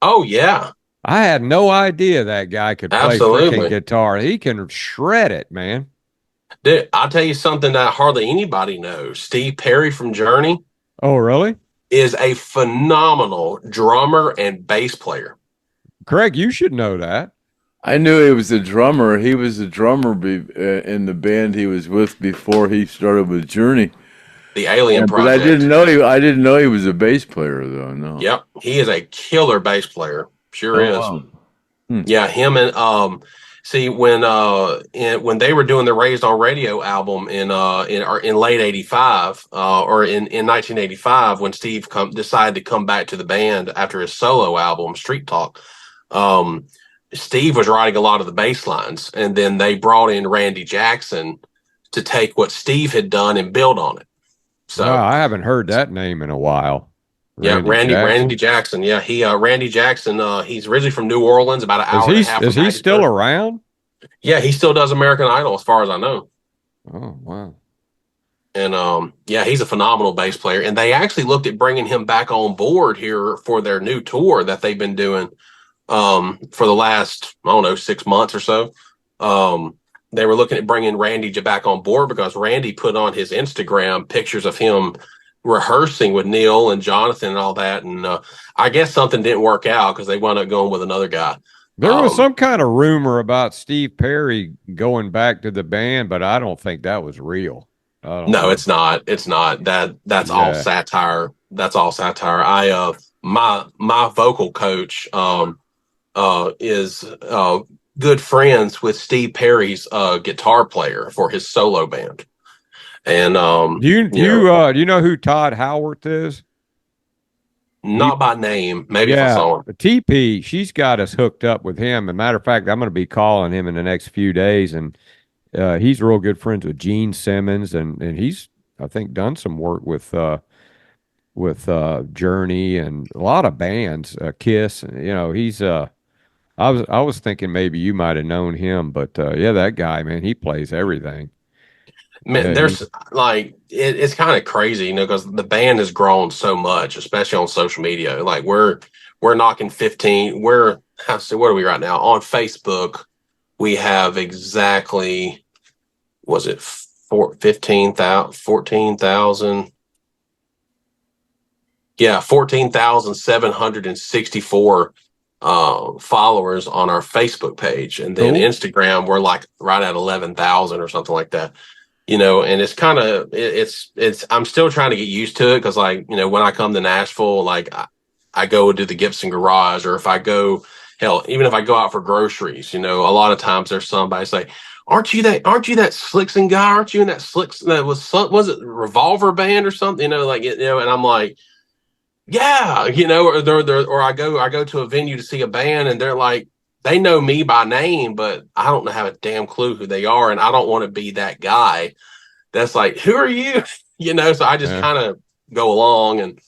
Oh yeah. I had no idea that guy could play freaking guitar. He can shred it, man. Dude, I'll tell you something that hardly anybody knows. Steve Perry from Journey. Oh, really? Is a phenomenal drummer and bass player. Craig, you should know that. I knew he was a drummer. He was a drummer in the band he was with before he started with Journey. The Alien Project. But I didn't know he was a bass player though. No. Yep, he is a killer bass player. Sure is. Wow. Yeah, him and see when they were doing the Raised on Radio album in late '85 or in 1985 when Steve decided to come back to the band after his solo album Street Talk. Steve was writing a lot of the bass lines, and then they brought in Randy Jackson to take what Steve had done and build on it. So I haven't heard that name in a while. Randy Jackson. Yeah, Randy Jackson. He's originally from New Orleans, about an hour and a half. Is he still around? Yeah, he still does American Idol, as far as I know. Oh wow! And he's a phenomenal bass player. And they actually looked at bringing him back on board here for their new tour that they've been doing for the last 6 months or so. They were looking at bringing Randy back on board because Randy put on his Instagram pictures of him rehearsing with Neil and Jonathan and all that, and I guess something didn't work out because they wound up going with another guy. There was some kind of rumor about Steve Perry going back to the band, but I don't think that was real. No, it's not. It's not. That's all satire. That's all satire. My vocal coach is good friends with Steve Perry's guitar player for his solo band. And do you know who Todd Howarth is? Not by name. Maybe if I saw him. TP, she's got us hooked up with him. As a matter of fact, I'm going to be calling him in the next few days, and he's real good friends with Gene Simmons, and he's, I think, done some work with Journey and a lot of bands, Kiss. He's I was thinking maybe you might have known him, but that guy, man, he plays everything. Man, there's it's kind of crazy, because the band has grown so much, especially on social media. Like we're knocking 15. What are we right now on Facebook? We have exactly, was it 14,000? Yeah, 14,764 followers on our Facebook page, and then Instagram we're like right at 11,000 or something like that. And it's kind of, it's, I'm still trying to get used to it. Cause when I come to Nashville, I go to the Gibson garage, or if I go, even if I go out for groceries, a lot of times there's somebody say, aren't you that Slickson guy? Aren't you in that Slicks that was it Revolver Band or something? And I'm like, yeah, or I go to a venue to see a band, and they're like, they know me by name, but I don't have a damn clue who they are. And I don't want to be that guy that's like, who are you? So I just kind of go along, and, cause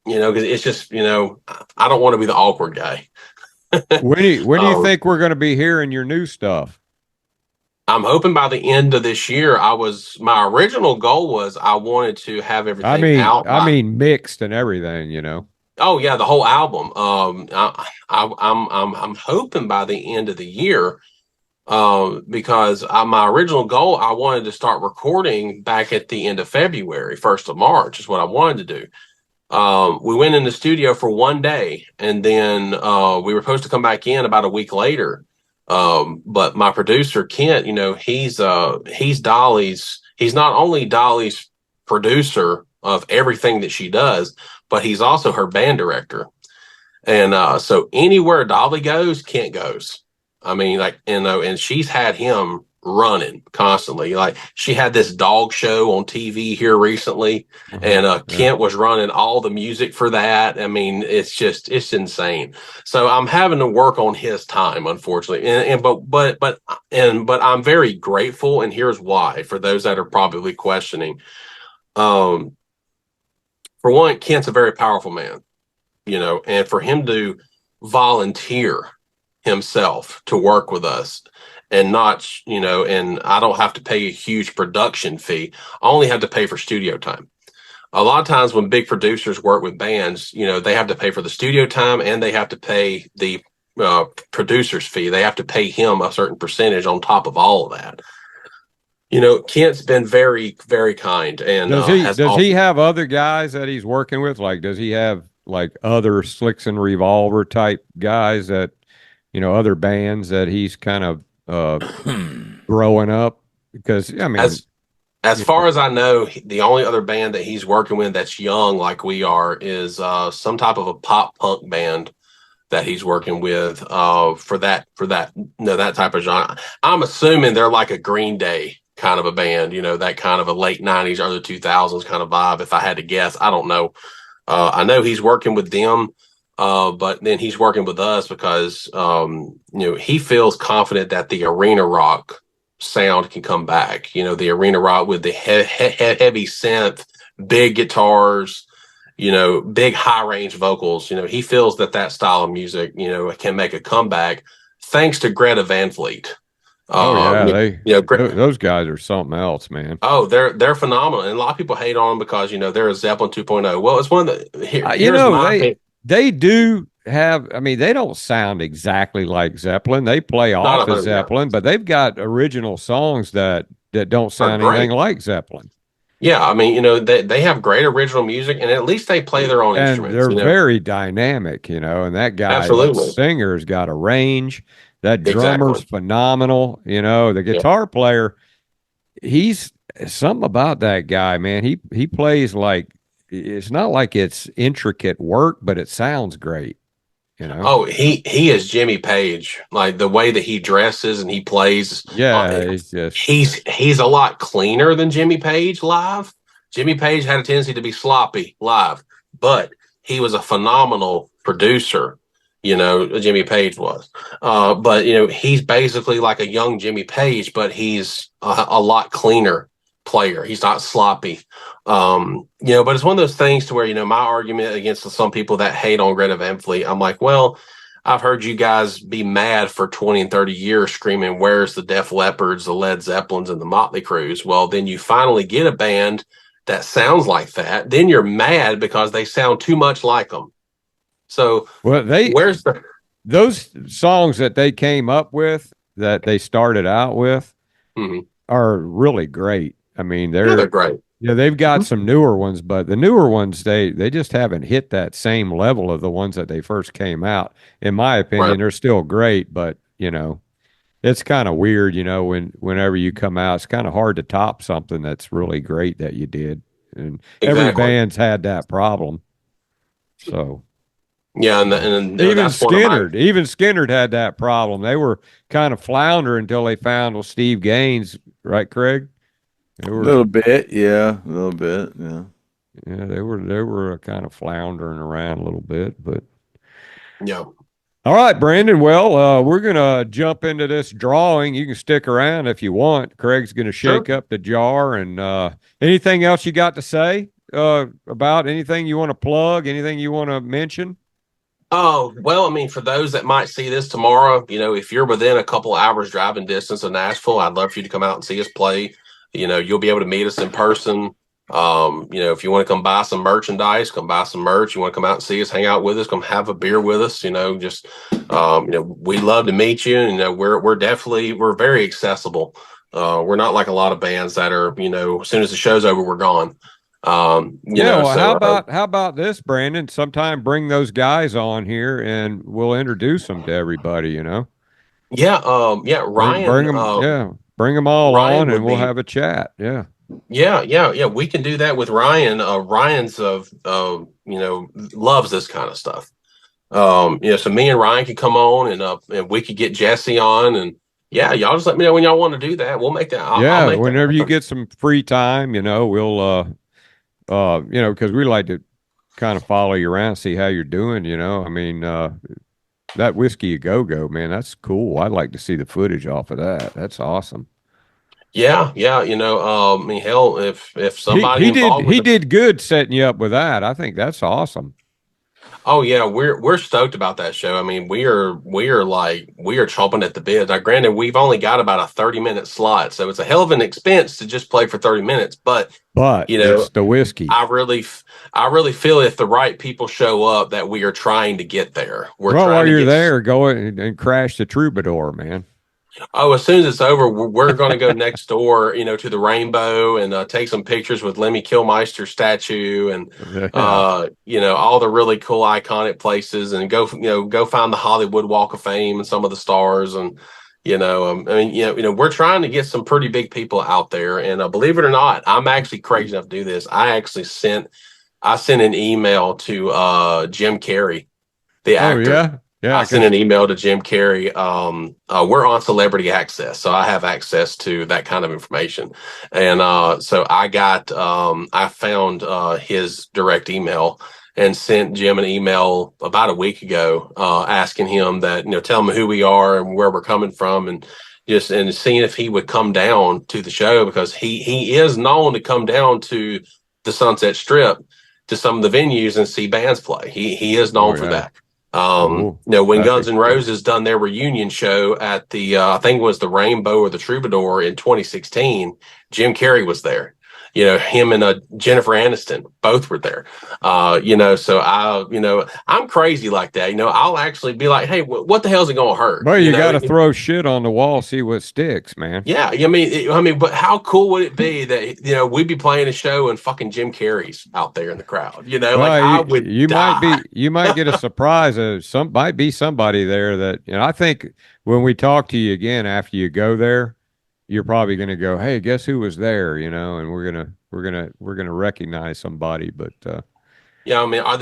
it's just, I don't want to be the awkward guy. When do you think we're going to be hearing your new stuff? I'm hoping by the end of this year. My original goal was I wanted to have everything out. I mean, mixed and everything, Oh yeah, the whole album. I'm hoping by the end of the year, because my original goal, I wanted to start recording back at the end of February, 1st of March is what I wanted to do. We went in the studio for one day, and then we were supposed to come back in about a week later. But my producer Kent, he's Dolly's. He's not only Dolly's producer of everything that she does, but he's also her band director. And so anywhere Dolly goes, Kent goes. I mean, and she's had him running constantly. Like, she had this dog show on TV here recently, and Kent was running all the music for that. I mean, it's insane. So I'm having to work on his time, unfortunately. But I'm very grateful, and here's why, for those that are probably questioning. For one, Kent's a very powerful man, and for him to volunteer himself to work with us, and not, and I don't have to pay a huge production fee. I only have to pay for studio time. A lot of times when big producers work with bands, they have to pay for the studio time, and they have to pay the producer's fee. They have to pay him a certain percentage on top of all of that. Kent's been very, very kind. And does he have other guys that he's working with? Like, does he have like other Slicks and Revolver type guys that, other bands that he's kind of growing up? Because I mean, as far as I know, the only other band that he's working with that's young like we are is some type of a pop punk band that he's working with for that that type of genre. I'm assuming they're like a Green Day kind of a band, that kind of a late 90s, early 2000s kind of vibe. If I had to guess, I don't know. I know he's working with them. But then he's working with us because, he feels confident that the arena rock sound can come back. The arena rock with the heavy synth, big guitars, big high range vocals. He feels that style of music, can make a comeback thanks to Greta Van Fleet. Those guys are something else, man. Oh, they're phenomenal, and a lot of people hate on them because they're a Zeppelin 2.0. Well, it's one of the They do have, I mean, they don't sound exactly like Zeppelin. They play off of Zeppelin, but they've got original songs that don't sound anything like Zeppelin. Yeah, I mean, they have great original music, and at least they play their own instruments. They're very dynamic, and that guy, the singer's got a range. That drummer's phenomenal. The guitar player, he's something about that guy, man. He plays like, it's not like it's intricate work, but it sounds great. Oh, he is Jimmy Page. Like the way that he dresses and he plays. Yeah, he's a lot cleaner than Jimmy Page live. Jimmy Page had a tendency to be sloppy live, but he was a phenomenal producer. Jimmy Page was. But he's basically like a young Jimmy Page, but he's a lot cleaner player. He's not sloppy. But it's one of those things to where, my argument against some people that hate on Greta Van Fleet, I'm like, well, I've heard you guys be mad for 20 and 30 years screaming, where's the Def Leppards, the Led Zeppelins, and the Motley Crues? Well, then you finally get a band that sounds like that. Then you're mad because they sound too much like them. So those songs that they came up with, that they started out with, are really great. I mean, they're great. Yeah, they've got some newer ones, but the newer ones, they just haven't hit that same level of the ones that they first came out. In my opinion, they're still great, but it's kind of weird, whenever you come out, it's kind of hard to top something that's really great that you did. And every band's had that problem. So yeah, and even Skynyrd had that problem. They were kind of flounder until they found Steve Gaines, right, Craig? A little bit, yeah. Yeah, they were kind of floundering around a little bit, but yeah. All right, Brandon. Well, we're gonna jump into this drawing. You can stick around if you want. Craig's gonna shake up the jar. And anything else you got to say about anything you want to plug? Anything you want to mention? Oh, well, I mean, for those that might see this tomorrow, if you're within a couple hours driving distance of Nashville, I'd love for you to come out and see us play. You'll be able to meet us in person. If you want to come buy some merchandise, come buy some merch. You want to come out and see us, hang out with us, come have a beer with us. We love to meet you. And, we're very accessible. We're not like a lot of bands that are, as soon as the show's over, we're gone. How about this, Brandon? Sometime bring those guys on here and we'll introduce them to everybody, Ryan. Bring them all Ryan on and we'll have a chat. Yeah. Yeah. We can do that with Ryan. Ryan's loves this kind of stuff. So me and Ryan could come on and we could get Jesse on, and y'all just let me know when y'all want to do that. We'll make that. I'll make whenever that. You get some free time, we'll because we like to kind of follow you around, see how you're doing. That Whiskey A Go-Go, man, that's cool. I'd like to see the footage off of that. That's awesome. Yeah. Hell, if somebody he did good setting you up with that. I think that's awesome. Oh yeah, we're stoked about that show. We are chomping at the bit. Now, granted, we've only got about a 30-minute slot, so it's a hell of an expense to just play for 30 minutes. But it's the whiskey. I really feel if the right people show up, that we are trying to get there. While you're there, go and crash the Troubadour, man. Oh, as soon as it's over, we're going to go next door, to the Rainbow and take some pictures with Lemmy Kilmister statue and, all the really cool iconic places, and go find the Hollywood Walk of Fame and some of the stars. And, we're trying to get some pretty big people out there. And believe it or not, I'm actually crazy enough to do this. I sent an email to Jim Carrey, the actor. Oh, yeah. Yeah, I sent an email to Jim Carrey. We're on Celebrity Access, so I have access to that kind of information. And so I found his direct email and sent Jim an email about a week ago, asking him that, tell him who we are and where we're coming from, and seeing if he would come down to the show, because he is known to come down to the Sunset Strip to some of the venues and see bands play. He is known for that. When Guns N' Roses done their reunion show at the I think it was the Rainbow or the Troubadour in 2016, Jim Carrey was there. Him and Jennifer Aniston both were there. So I'm crazy like that. I'll actually be like, hey, what the hell's it gonna hurt? Well, you got to throw shit on the wall, see what sticks, man. Yeah, but how cool would it be that we'd be playing a show and fucking Jim Carrey's out there in the crowd? I would. You might get a surprise. Might be somebody there that I think when we talk to you again after you go there, you're probably going to go, hey, guess who was there? And we're gonna recognize somebody. But the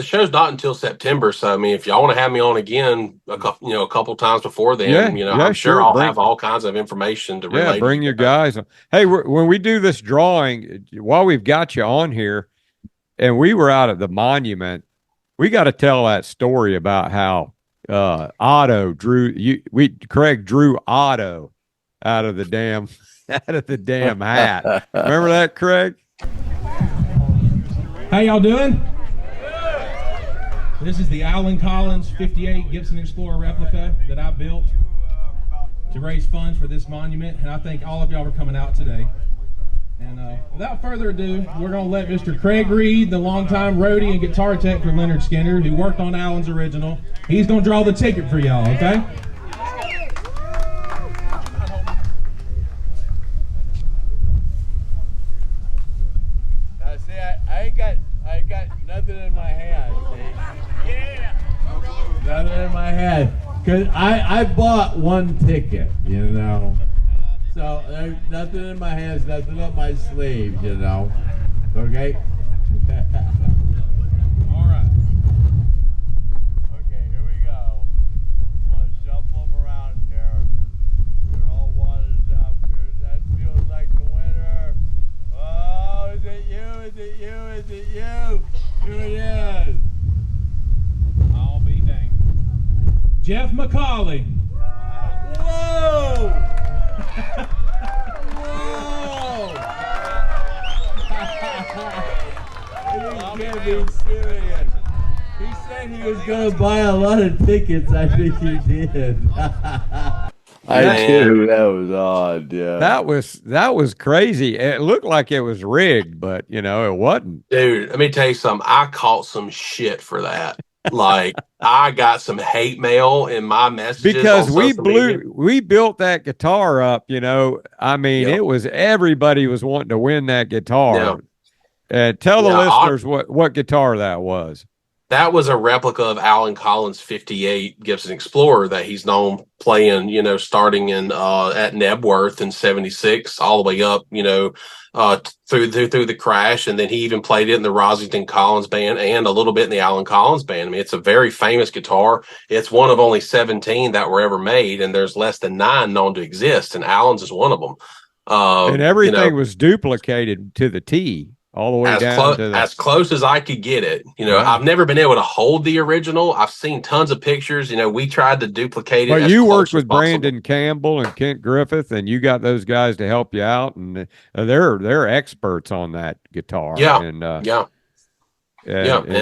show's not until September. So if y'all want to have me on again a couple times before then, I'm sure I'll have all kinds of information to relate. Yeah, bring your guys. Hey, when we do this drawing, while we've got you on here, and we were out at the monument, we got to tell that story about how Otto Craig drew Otto out of the damn hat. Remember that, Craig? How y'all doing? This is the Alan Collins 58 Gibson Explorer replica that I built to raise funds for this monument, and I thank all of y'all for coming out today. And without further ado, we're going to let Mr. Craig Reed, the longtime roadie and guitar tech for Lynyrd Skynyrd, who worked on Alan's original, he's going to draw the ticket for y'all, okay? I got nothing in my hand. Yeah. Nothing in my hand. Cause I bought one ticket, So there's nothing in my hands, nothing up my sleeves, Okay. All right. Okay, here we go. I'm gonna shuffle them around here. They're all wadded up. That feels like the winner. Oh, is it you? Is it you? Is it you? Who it is? I'll be dang. Jeff McCauley. Whoa! Whoa! You can't be serious. He said he was going to buy a lot of tickets. I think he did. I do. That was odd. Yeah. That was crazy. It looked like it was rigged, but it wasn't. Dude, let me tell you something. I caught some shit for that. Like, I got some hate mail in my messages because on we built that guitar up. I mean, Yep. it was everybody was wanting to win that guitar. Yeah. Tell the listeners what guitar that was. That was a replica of Alan Collins' 58 Gibson Explorer that he's known playing, starting in at Nebworth in 76, all the way up, through the Crash. And then he even played it in the Rosington Collins band and a little bit in the Alan Collins band. I mean, it's a very famous guitar. It's one of only 17 that were ever made, and there's less than 9 known to exist, and Alan's is one of them. And everything was duplicated to the T. All the way down to as close as I could get it. I've never been able to hold the original. I've seen tons of pictures. We tried to duplicate it. But you worked with Brandon Campbell and Kent Griffith, and you got those guys to help you out, and they're experts on that guitar. Yeah, and and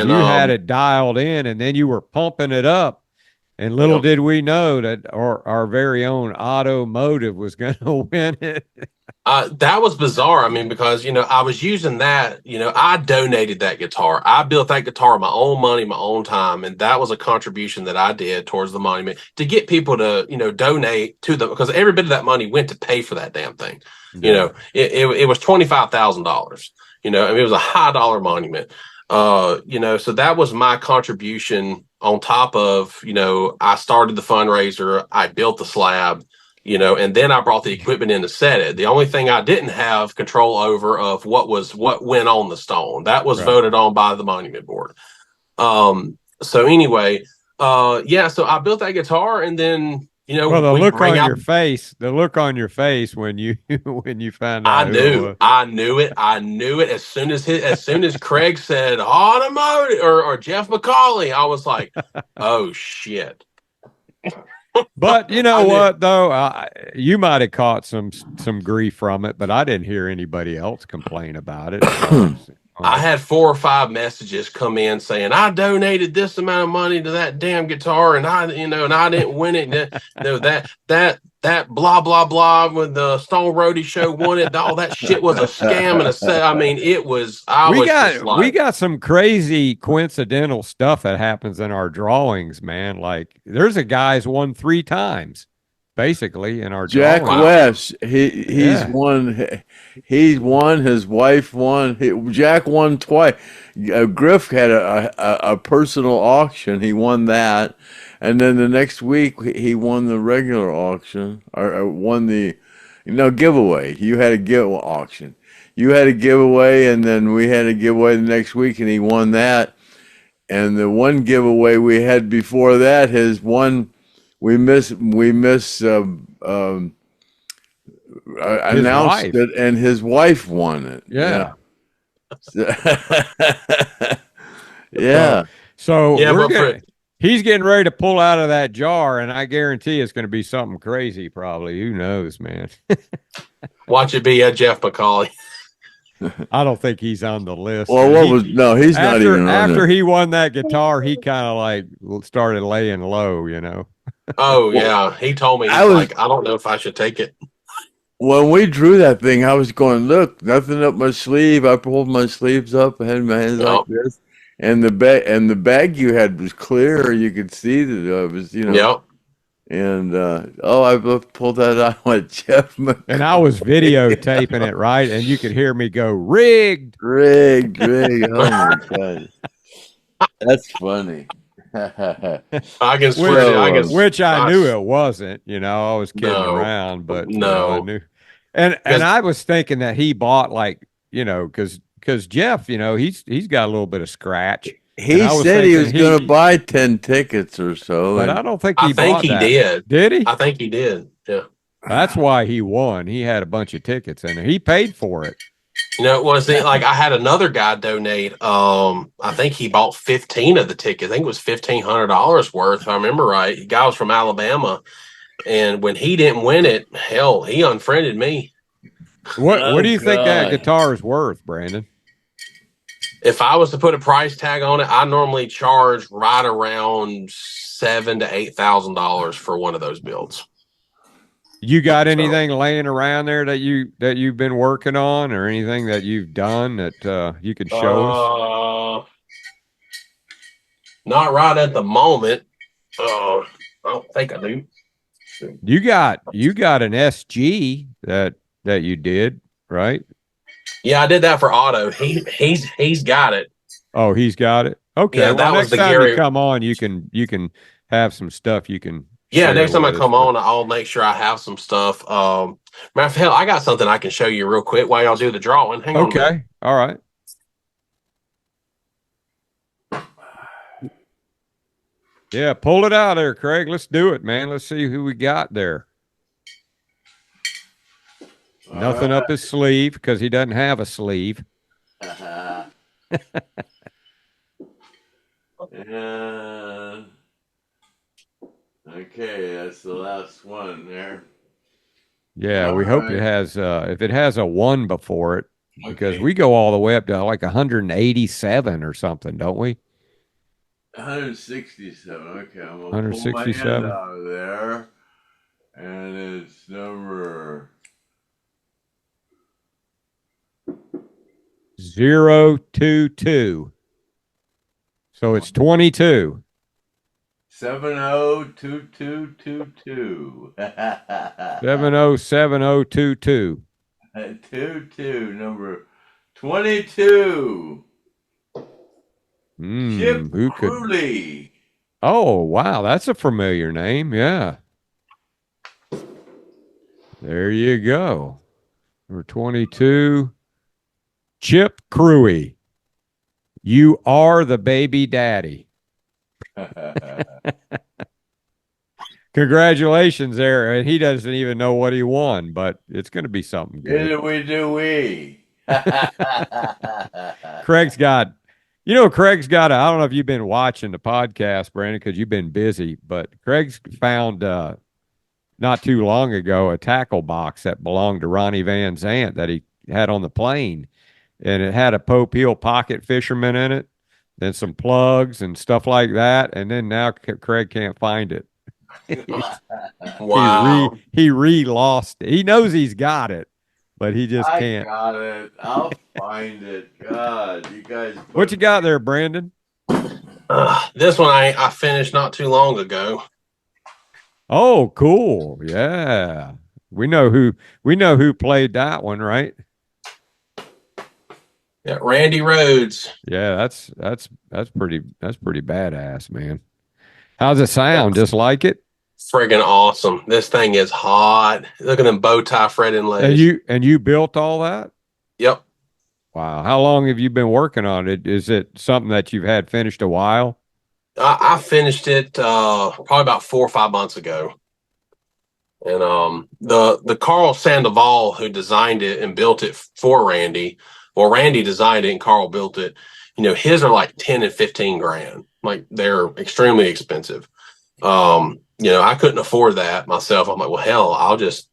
you had it dialed in, and then you were pumping it up. And little did we know that our very own Automotive was going to win it. That was bizarre. I mean, because, I was using that, I donated that guitar. I built that guitar with my own money, my own time. And that was a contribution that I did towards the monument to get people to, donate to them, because every bit of that money went to pay for that damn thing. Yeah. It was $25,000, I mean, it was a high dollar monument. So that was my contribution on top of, I started the fundraiser, I built the slab, and then I brought the equipment in to set it. The only thing I didn't have control over of what went on the stone. That was voted on by the monument board. So anyway, so I built that guitar, and then, well, the look on your face when you found out. I knew it as soon as Craig said Automotive or Jeff McCauley. I was like, oh shit. But you know what though, you might have caught some grief from it, but I didn't hear anybody else complain about it. I had 4 or 5 messages come in saying I donated this amount of money to that damn guitar, and I didn't win it. That blah blah blah when the Stone Roadie show won it. All that shit was a scam and a set. I mean, it was. We got some crazy coincidental stuff that happens in our drawings, man. Like there's a guy's won 3 times. Basically, in our Jack drawing. West, he's won. He's won. His wife won. Jack won twice. Griff had a personal auction. He won that, and then the next week he won the regular auction or won the giveaway. You had a giveaway auction. You had a giveaway, and then we had a giveaway the next week, and he won that. And the one giveaway we had before that, his one. We announced it, and his wife won it. Yeah. Yeah. So he's getting ready to pull out of that jar, and I guarantee it's going to be something crazy. Probably, who knows, man? Watch it be Jeff McCauley. I don't think he's on the list. Well, he's not even on after he won that guitar. He kind of like started laying low, Oh yeah, he told me. I don't know if I should take it. When we drew that thing, I was going, look, nothing up my sleeve. I pulled my sleeves up, I had my hands like this, and the bag you had was clear. You could see that it was, Yep. And I pulled that out with Jeff. And I was videotaping it, right? And you could hear me go, rigged. Oh my God, that's funny. I can swear. Which I knew it wasn't. I was kidding around, but I knew. And I was thinking that he bought because Jeff, he's got a little bit of scratch. He said he was going to buy 10 tickets or so, but I don't think he did. Did he? I think he did. Yeah. That's why he won. He had a bunch of tickets in there. He paid for it. I had another guy donate. I think he bought 15 of the tickets. I think it was $1,500 worth, if I remember right. The guy was from Alabama, and when he didn't win it, hell, he unfriended me. What do you think that guitar is worth, Brandon? If I was to put a price tag on it, I normally charge right around $7,000 to $8,000 for one of those builds. You got So, anything laying around there that you've been working on, or anything that you've done that you could show us? not right at the moment. I don't think I do. You got an SG that you did, right? Yeah, I did that for Otto. He's got it. Oh, he's got it. Okay. Yeah, Well, that was next the time you Gary. come on, you can have some stuff you can Yeah, share next time I with us. come on, I'll make sure I have some stuff. Matter of fact, I got something I can show you real quick while y'all do the drawing. Hang on a minute. Okay. All right. Yeah, pull it out there, Craig. Let's do it, man. Let's see who we got there. Nothing up his sleeve because he doesn't have a sleeve. And okay, that's the last one there. Yeah, we hope it has if it has a 1 before it, because Okay. we go all the way up to like 187 or something, don't we? 167. Okay, I'm gonna pull my 167. hand out of there, and it's number 022. So it's 22. 702222. 707022. 22, number 22. Chip Who could? Cooley. Oh, wow, that's a familiar name. Yeah. There you go. Number 22. Chip Crewy. You are the baby daddy. Congratulations there. And he doesn't even know what he won, but it's going to be something good. Do we? Craig's got I don't know if you've been watching the podcast, Brandon, because you've been busy, but Craig's found not too long ago a tackle box that belonged to Ronnie Van Zant that he had on the plane. And it had a Pope Hill pocket fisherman in it, then some plugs and stuff like that. And then now Craig can't find it. Wow. He re-lost it. He knows he's got it, but he just I can't. got it. I'll find it. God, you guys. What you got there, Brandon? This one I finished not too long ago. Oh, cool. Yeah. We know who played that one, right? Yeah, Randy Rhodes. Yeah, that's pretty badass, man. How's it sound? Just like it? Friggin' awesome. This thing is hot. Look at them bow tie fret inlays. And you built all that? Yep. Wow. How long have you been working on it? Is it something that you've had finished a while? I finished it probably about 4 or 5 months ago. And the Carl Sandoval who designed it and built it for Randy. Well, Randy designed it and Carl built it. His are like 10 and 15 grand. Like they're extremely expensive. I couldn't afford that myself. I'm like, well, hell, I'll just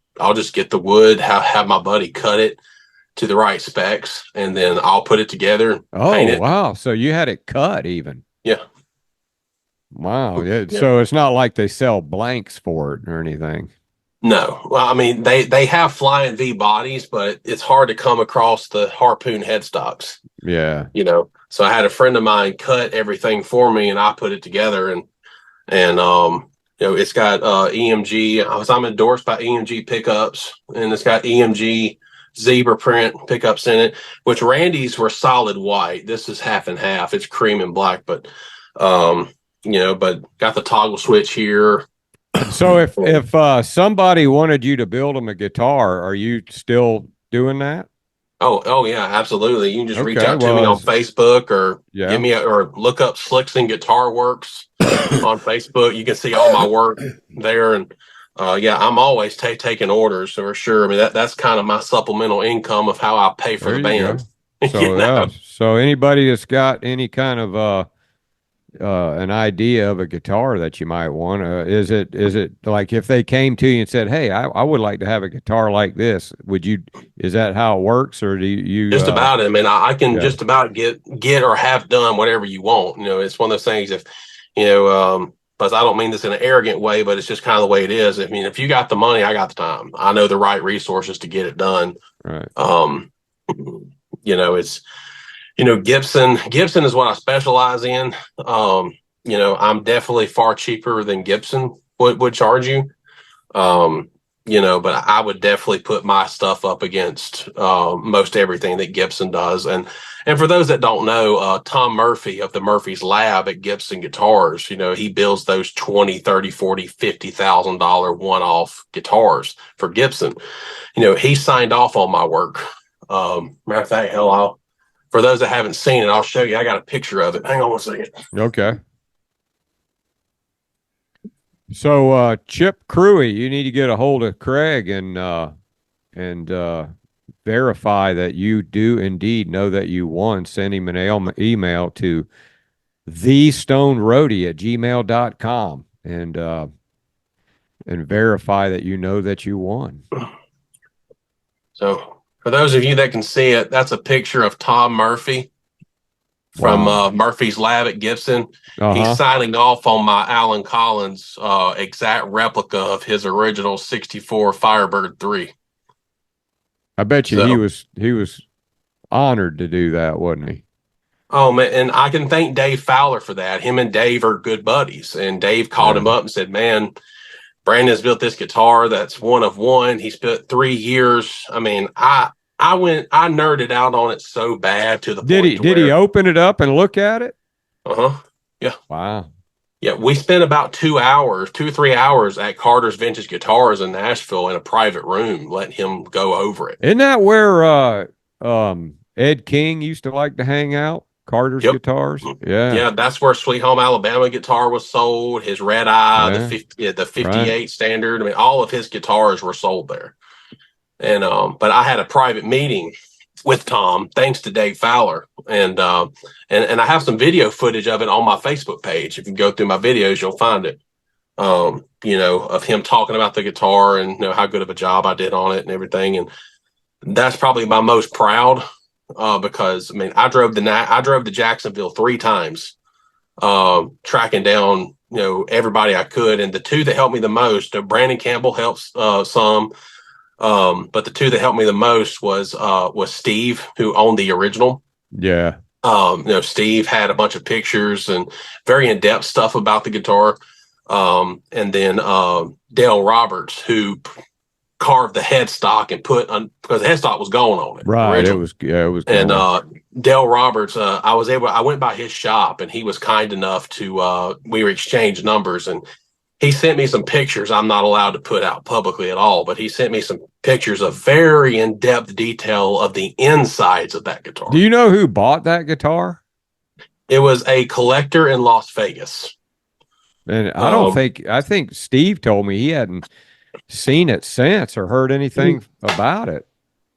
get the wood, have my buddy cut it to the right specs, and then I'll put it together and paint it. Wow. So you had it cut even. Yeah. Wow. Yeah. So it's not like they sell blanks for it or anything. No. Well, I mean, they have Flying V bodies, but it's hard to come across the Harpoon headstocks. Yeah. So I had a friend of mine cut everything for me, and I put it together, and it's got EMG. I'm endorsed by EMG pickups, and it's got EMG zebra print pickups in it, which Randy's were solid white. This is half and half. It's cream and black, but but got the toggle switch here. So if somebody wanted you to build them a guitar, are you still doing that? Oh yeah, absolutely. You can just reach out to me on Facebook or give me or look up Slickson Guitar Works on Facebook. You can see all my work there, and I'm always taking orders for sure. I mean that's kind of my supplemental income of how I pay for the band. So so anybody that's got any kind of an idea of a guitar that you might want, is it like if they came to you and said, hey, I would like to have a guitar like this, is that how it works, or do you just about it? I mean, I can just about get or have done whatever you want. It's one of those things. If Because I don't mean this in an arrogant way, but it's just kind of the way it is. I mean, if you got the money, I got the time. I know the right resources to get it done. Right. It's Gibson is what I specialize in. I'm definitely far cheaper than Gibson would charge you. But I would definitely put my stuff up against most everything that Gibson does. And for those that don't know, Tom Murphy of the Murphy's Lab at Gibson Guitars, he builds those $20, $30, $40, $50,000 one-off guitars for Gibson. He signed off on my work. Matter of fact, for those that haven't seen it, I'll show you. I got a picture of it. Hang on one second. Okay. So, Chip Cruey, you need to get a hold of Craig and verify that you do indeed know that you won. Send him an email to thestoneroadie@gmail.com and verify that you know that you won. So, for those of you that can see it, that's a picture of Tom Murphy from Murphy's Lab at Gibson. He's signing off on my Alan Collins exact replica of his original 64 Firebird 3. I bet you he was honored to do that, wasn't he? Oh, man, and I can thank Dave Fowler for that. Him and Dave are good buddies, and Dave called him up and said, man, Brandon's built this guitar that's one of one. He spent 3 years. I mean, I nerded out on it so bad to the point. Did he open it up and look at it? Yeah. Wow. Yeah, we spent about 2 or 3 hours at Carter's Vintage Guitars in Nashville in a private room, letting him go over it. Isn't that where Ed King used to like to hang out? Carter's Guitars? Yeah, that's where Sweet Home Alabama guitar was sold. His Red Eye, the 58 Standard. I mean, all of his guitars were sold there. And but I had a private meeting with Tom, thanks to Dave Fowler, and I have some video footage of it on my Facebook page. If you go through my videos, you'll find it. Of him talking about the guitar and how good of a job I did on it and everything. And that's probably my most proud because I mean I drove to Jacksonville 3 times, tracking down everybody I could, and the 2 that helped me the most, Brandon Campbell helps some. But the 2 that helped me the most was Steve, who owned the original. Yeah. Steve had a bunch of pictures and very in-depth stuff about the guitar. And then Dale Roberts, who carved the headstock and because the headstock was going on it. Right. Originally. It was. And Dale Roberts, I went by his shop, and he was kind enough to we exchanged numbers, and he sent me some pictures I'm not allowed to put out publicly at all, but he sent me some pictures of very in-depth detail of the insides of that guitar. Do you know who bought that guitar? It was a collector in Las Vegas. And I think Steve told me he hadn't seen it since or heard anything about it.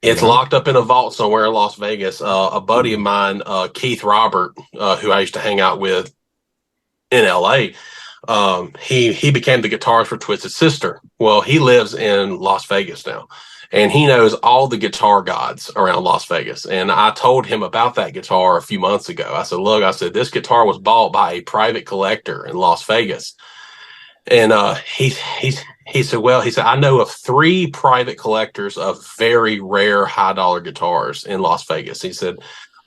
It's locked up in a vault somewhere in Las Vegas. A buddy of mine, Keith Robert, who I used to hang out with in LA, he became the guitarist for Twisted Sister. Well, he lives in Las Vegas now, and he knows all the guitar gods around Las Vegas. And I told him about that guitar a few months ago. I said, look, this guitar was bought by a private collector in Las Vegas. And he said, I know of 3 private collectors of very rare high dollar guitars in Las Vegas. He said,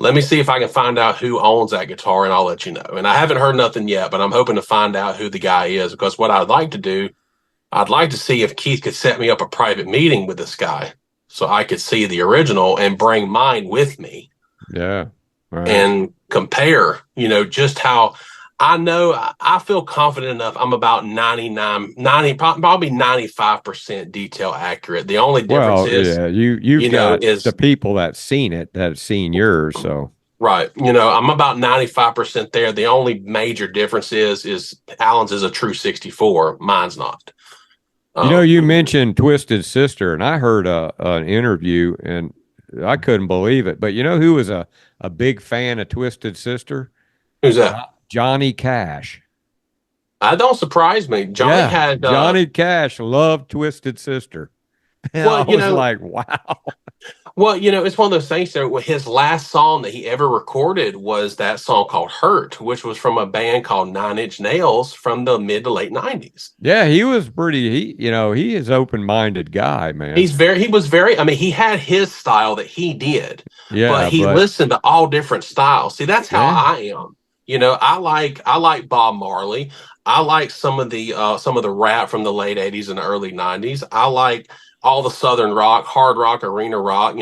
let me see if I can find out who owns that guitar, and I'll let you know. And I haven't heard nothing yet, but I'm hoping to find out who the guy is, because what I'd like to do, I'd like to see if Keith could set me up a private meeting with this guy so I could see the original and bring mine with me. Yeah. Right. And compare, just how I feel confident enough. I'm about probably 95% detail accurate. The only difference is, you've got the people that seen it, that have seen yours. So, right. I'm about 95% there. The only major difference is Alan's is a true 64. Mine's not. You mentioned Twisted Sister, and I heard an interview, and I couldn't believe it. But you know who was a big fan of Twisted Sister? Who's that? Johnny Cash. That don't surprise me. Johnny Cash loved Twisted Sister. And Well, I was like, wow. Well, it's one of those things. So his last song that he ever recorded was that song called "Hurt," which was from a band called Nine Inch Nails from the mid to late '90s. Yeah, he was pretty. He is open-minded guy, man. He was very. I mean, he had his style that he did, but Yeah, he but listened to all different styles. See, that's how yeah, I am. I like Bob Marley. I like some of the rap from the late '80s and the early '90s. I like all the southern rock, hard rock, arena rock.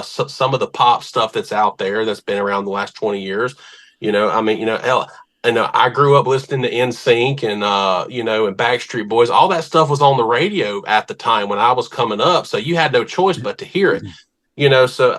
Some of the pop stuff that's out there that's been around the last 20 years. I mean, hell, I grew up listening to NSYNC and and Backstreet Boys. All that stuff was on the radio at the time when I was coming up, so you had no choice but to hear it. So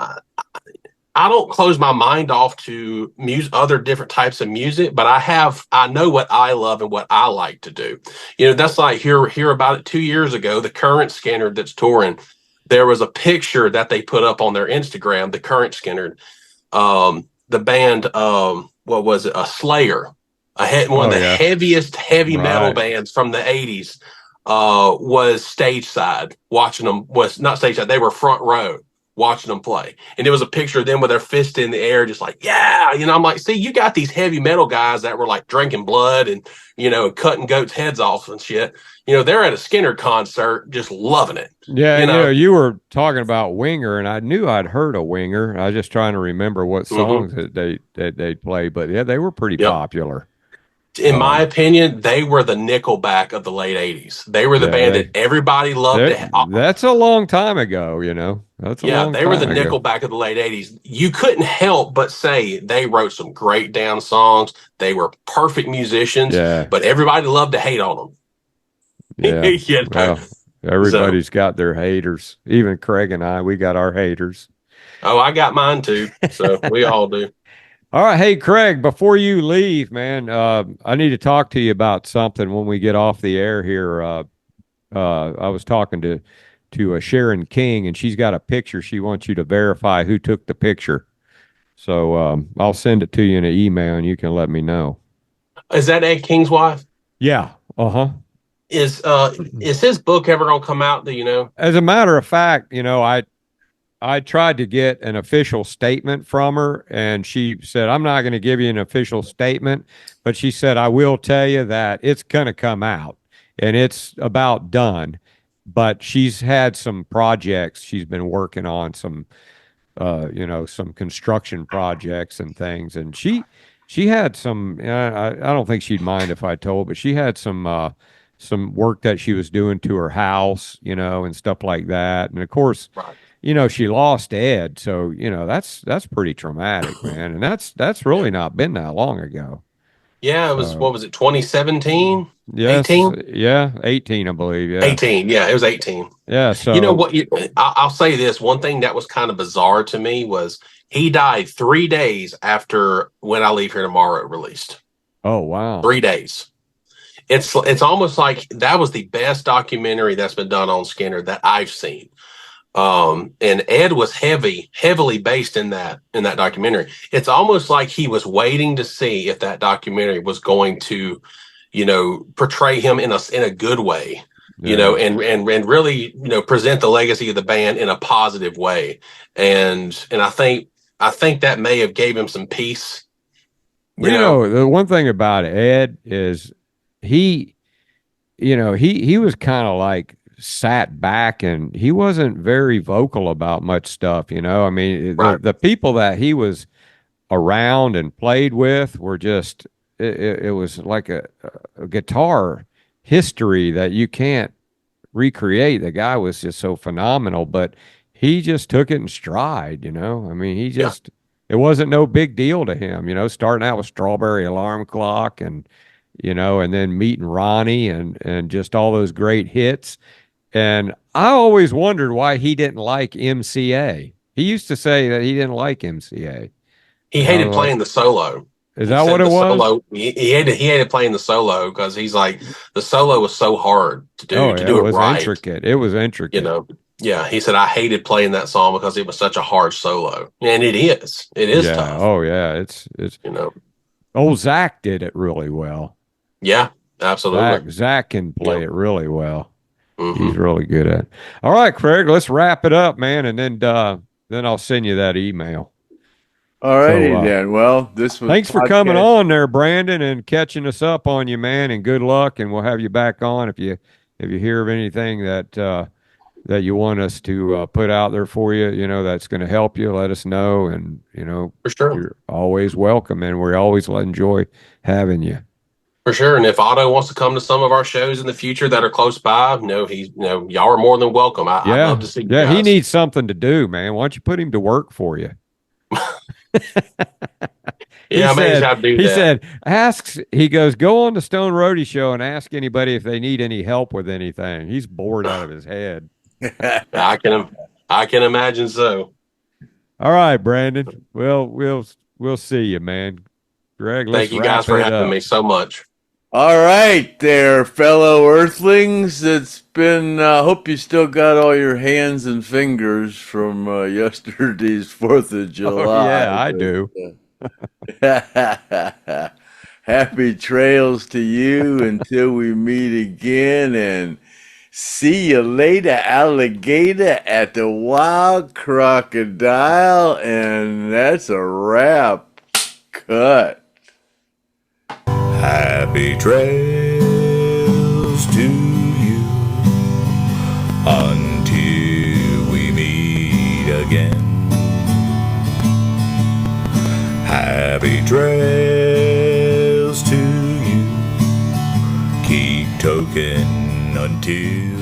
I don't close my mind off to other different types of music, but I know what I love and what I like to do. That's like hear about it 2 years ago. The current Skynyrd that's touring, there was a picture that they put up on their Instagram. The current Skynyrd, the band, what was it? A Slayer, one of the heaviest heavy metal bands from the '80s, was stage side watching them. Was not stage side. They were front row watching them play. And it was a picture of them with their fist in the air, just like, yeah. I'm like, see, you got these heavy metal guys that were like drinking blood and, cutting goats' heads off and shit. They're at a Skynyrd concert just loving it. Yeah, you were talking about Winger, and I knew I'd heard a Winger. I was just trying to remember what songs that they play, but yeah, they were pretty popular. In my opinion, they were the Nickelback of the late '80s. They were the band that everybody loved. That's a long time ago, That's they were the Nickelback of the late '80s. You couldn't help but say they wrote some great damn songs. They were perfect musicians, but everybody loved to hate on them. Yeah, well, everybody's got their haters. Even Craig and I, we got our haters. Oh, I got mine too. So we all do. All right. Hey, Craig, before you leave, man, I need to talk to you about something when we get off the air here. I was talking to Sharon King, and she's got a picture. She wants you to verify who took the picture. So I'll send it to you in an email, and you can let me know. Is that Ed King's wife? Yeah. Uh-huh. Is his book ever going to come out? Do you know? As a matter of fact, I tried to get an official statement from her, and she said, I'm not going to give you an official statement, but she said, I will tell you that it's going to come out, and it's about done. But she's had some projects. She's been working on some construction projects and things. And she had some, I don't think she'd mind if I told, but she had some work that she was doing to her house, and stuff like that. And of course, she lost Ed, so that's pretty traumatic, man. And that's really not been that long ago. Yeah, it was. What was it? 2017. Yes, 18? Yeah, 18, I believe. Yeah, 18. Yeah, it was 18. Yeah. So you know what? I'll say this. One thing that was kind of bizarre to me was he died 3 days after When I Leave Here Tomorrow released. Oh wow, 3 days. It's almost like that was the best documentary that's been done on Skynyrd that I've seen. And Ed was heavily based in that documentary. It's almost like he was waiting to see if that documentary was going to, portray him in a good way, and really, present the legacy of the band in a positive way. And I think that may have gave him some peace. The one thing about Ed is he was kind of like sat back, and he wasn't very vocal about much stuff. I mean, the people that he was around and played with were just, it was like a guitar history that you can't recreate. The guy was just so phenomenal, but he just took it in stride. I mean, he just, it wasn't no big deal to him, starting out with Strawberry Alarm Clock and then meeting Ronnie and just all those great hits. And I always wondered why he didn't like MCA. He used to say that he didn't like MCA. He hated playing the solo. Is that what it was? Solo, he hated playing the solo because he's like, the solo was so hard to do. It was right. Intricate. It was intricate. Yeah. He said, I hated playing that song because it was such a hard solo. And it is. It is tough. Oh yeah. It's old Zach did it really well. Yeah, absolutely. Zach can play it really well. He's really good at it. All right, Craig, let's wrap it up, man, and then I'll send you that email. All righty then. Well, this was thanks for coming on there, Brandon, and catching us up on you, man, and good luck, and we'll have you back on if you hear of anything that you want us to put out there for you, that's going to help you. Let us know, and for sure, you're always welcome, and we always enjoy having you. For sure. And if Otto wants to come to some of our shows in the future that are close by, y'all are more than welcome. I'd love to see you guys. He needs something to do, man. Why don't you put him to work for you? He said, he goes, go on the Stone Roadie show and ask anybody if they need any help with anything. He's bored out of his head. I can imagine so. All right, Brandon. Well, we'll see you, man. Greg, thank you guys for having me so much. All right there, fellow Earthlings. It's been, hope you still got all your hands and fingers from yesterday's 4th of July. Oh, yeah, I do. Happy trails to you until we meet again, and see you later, alligator, at the Wild Crocodile. And that's a wrap. Cut. Happy trails to you until we meet again. Happy trails to you. Keep token until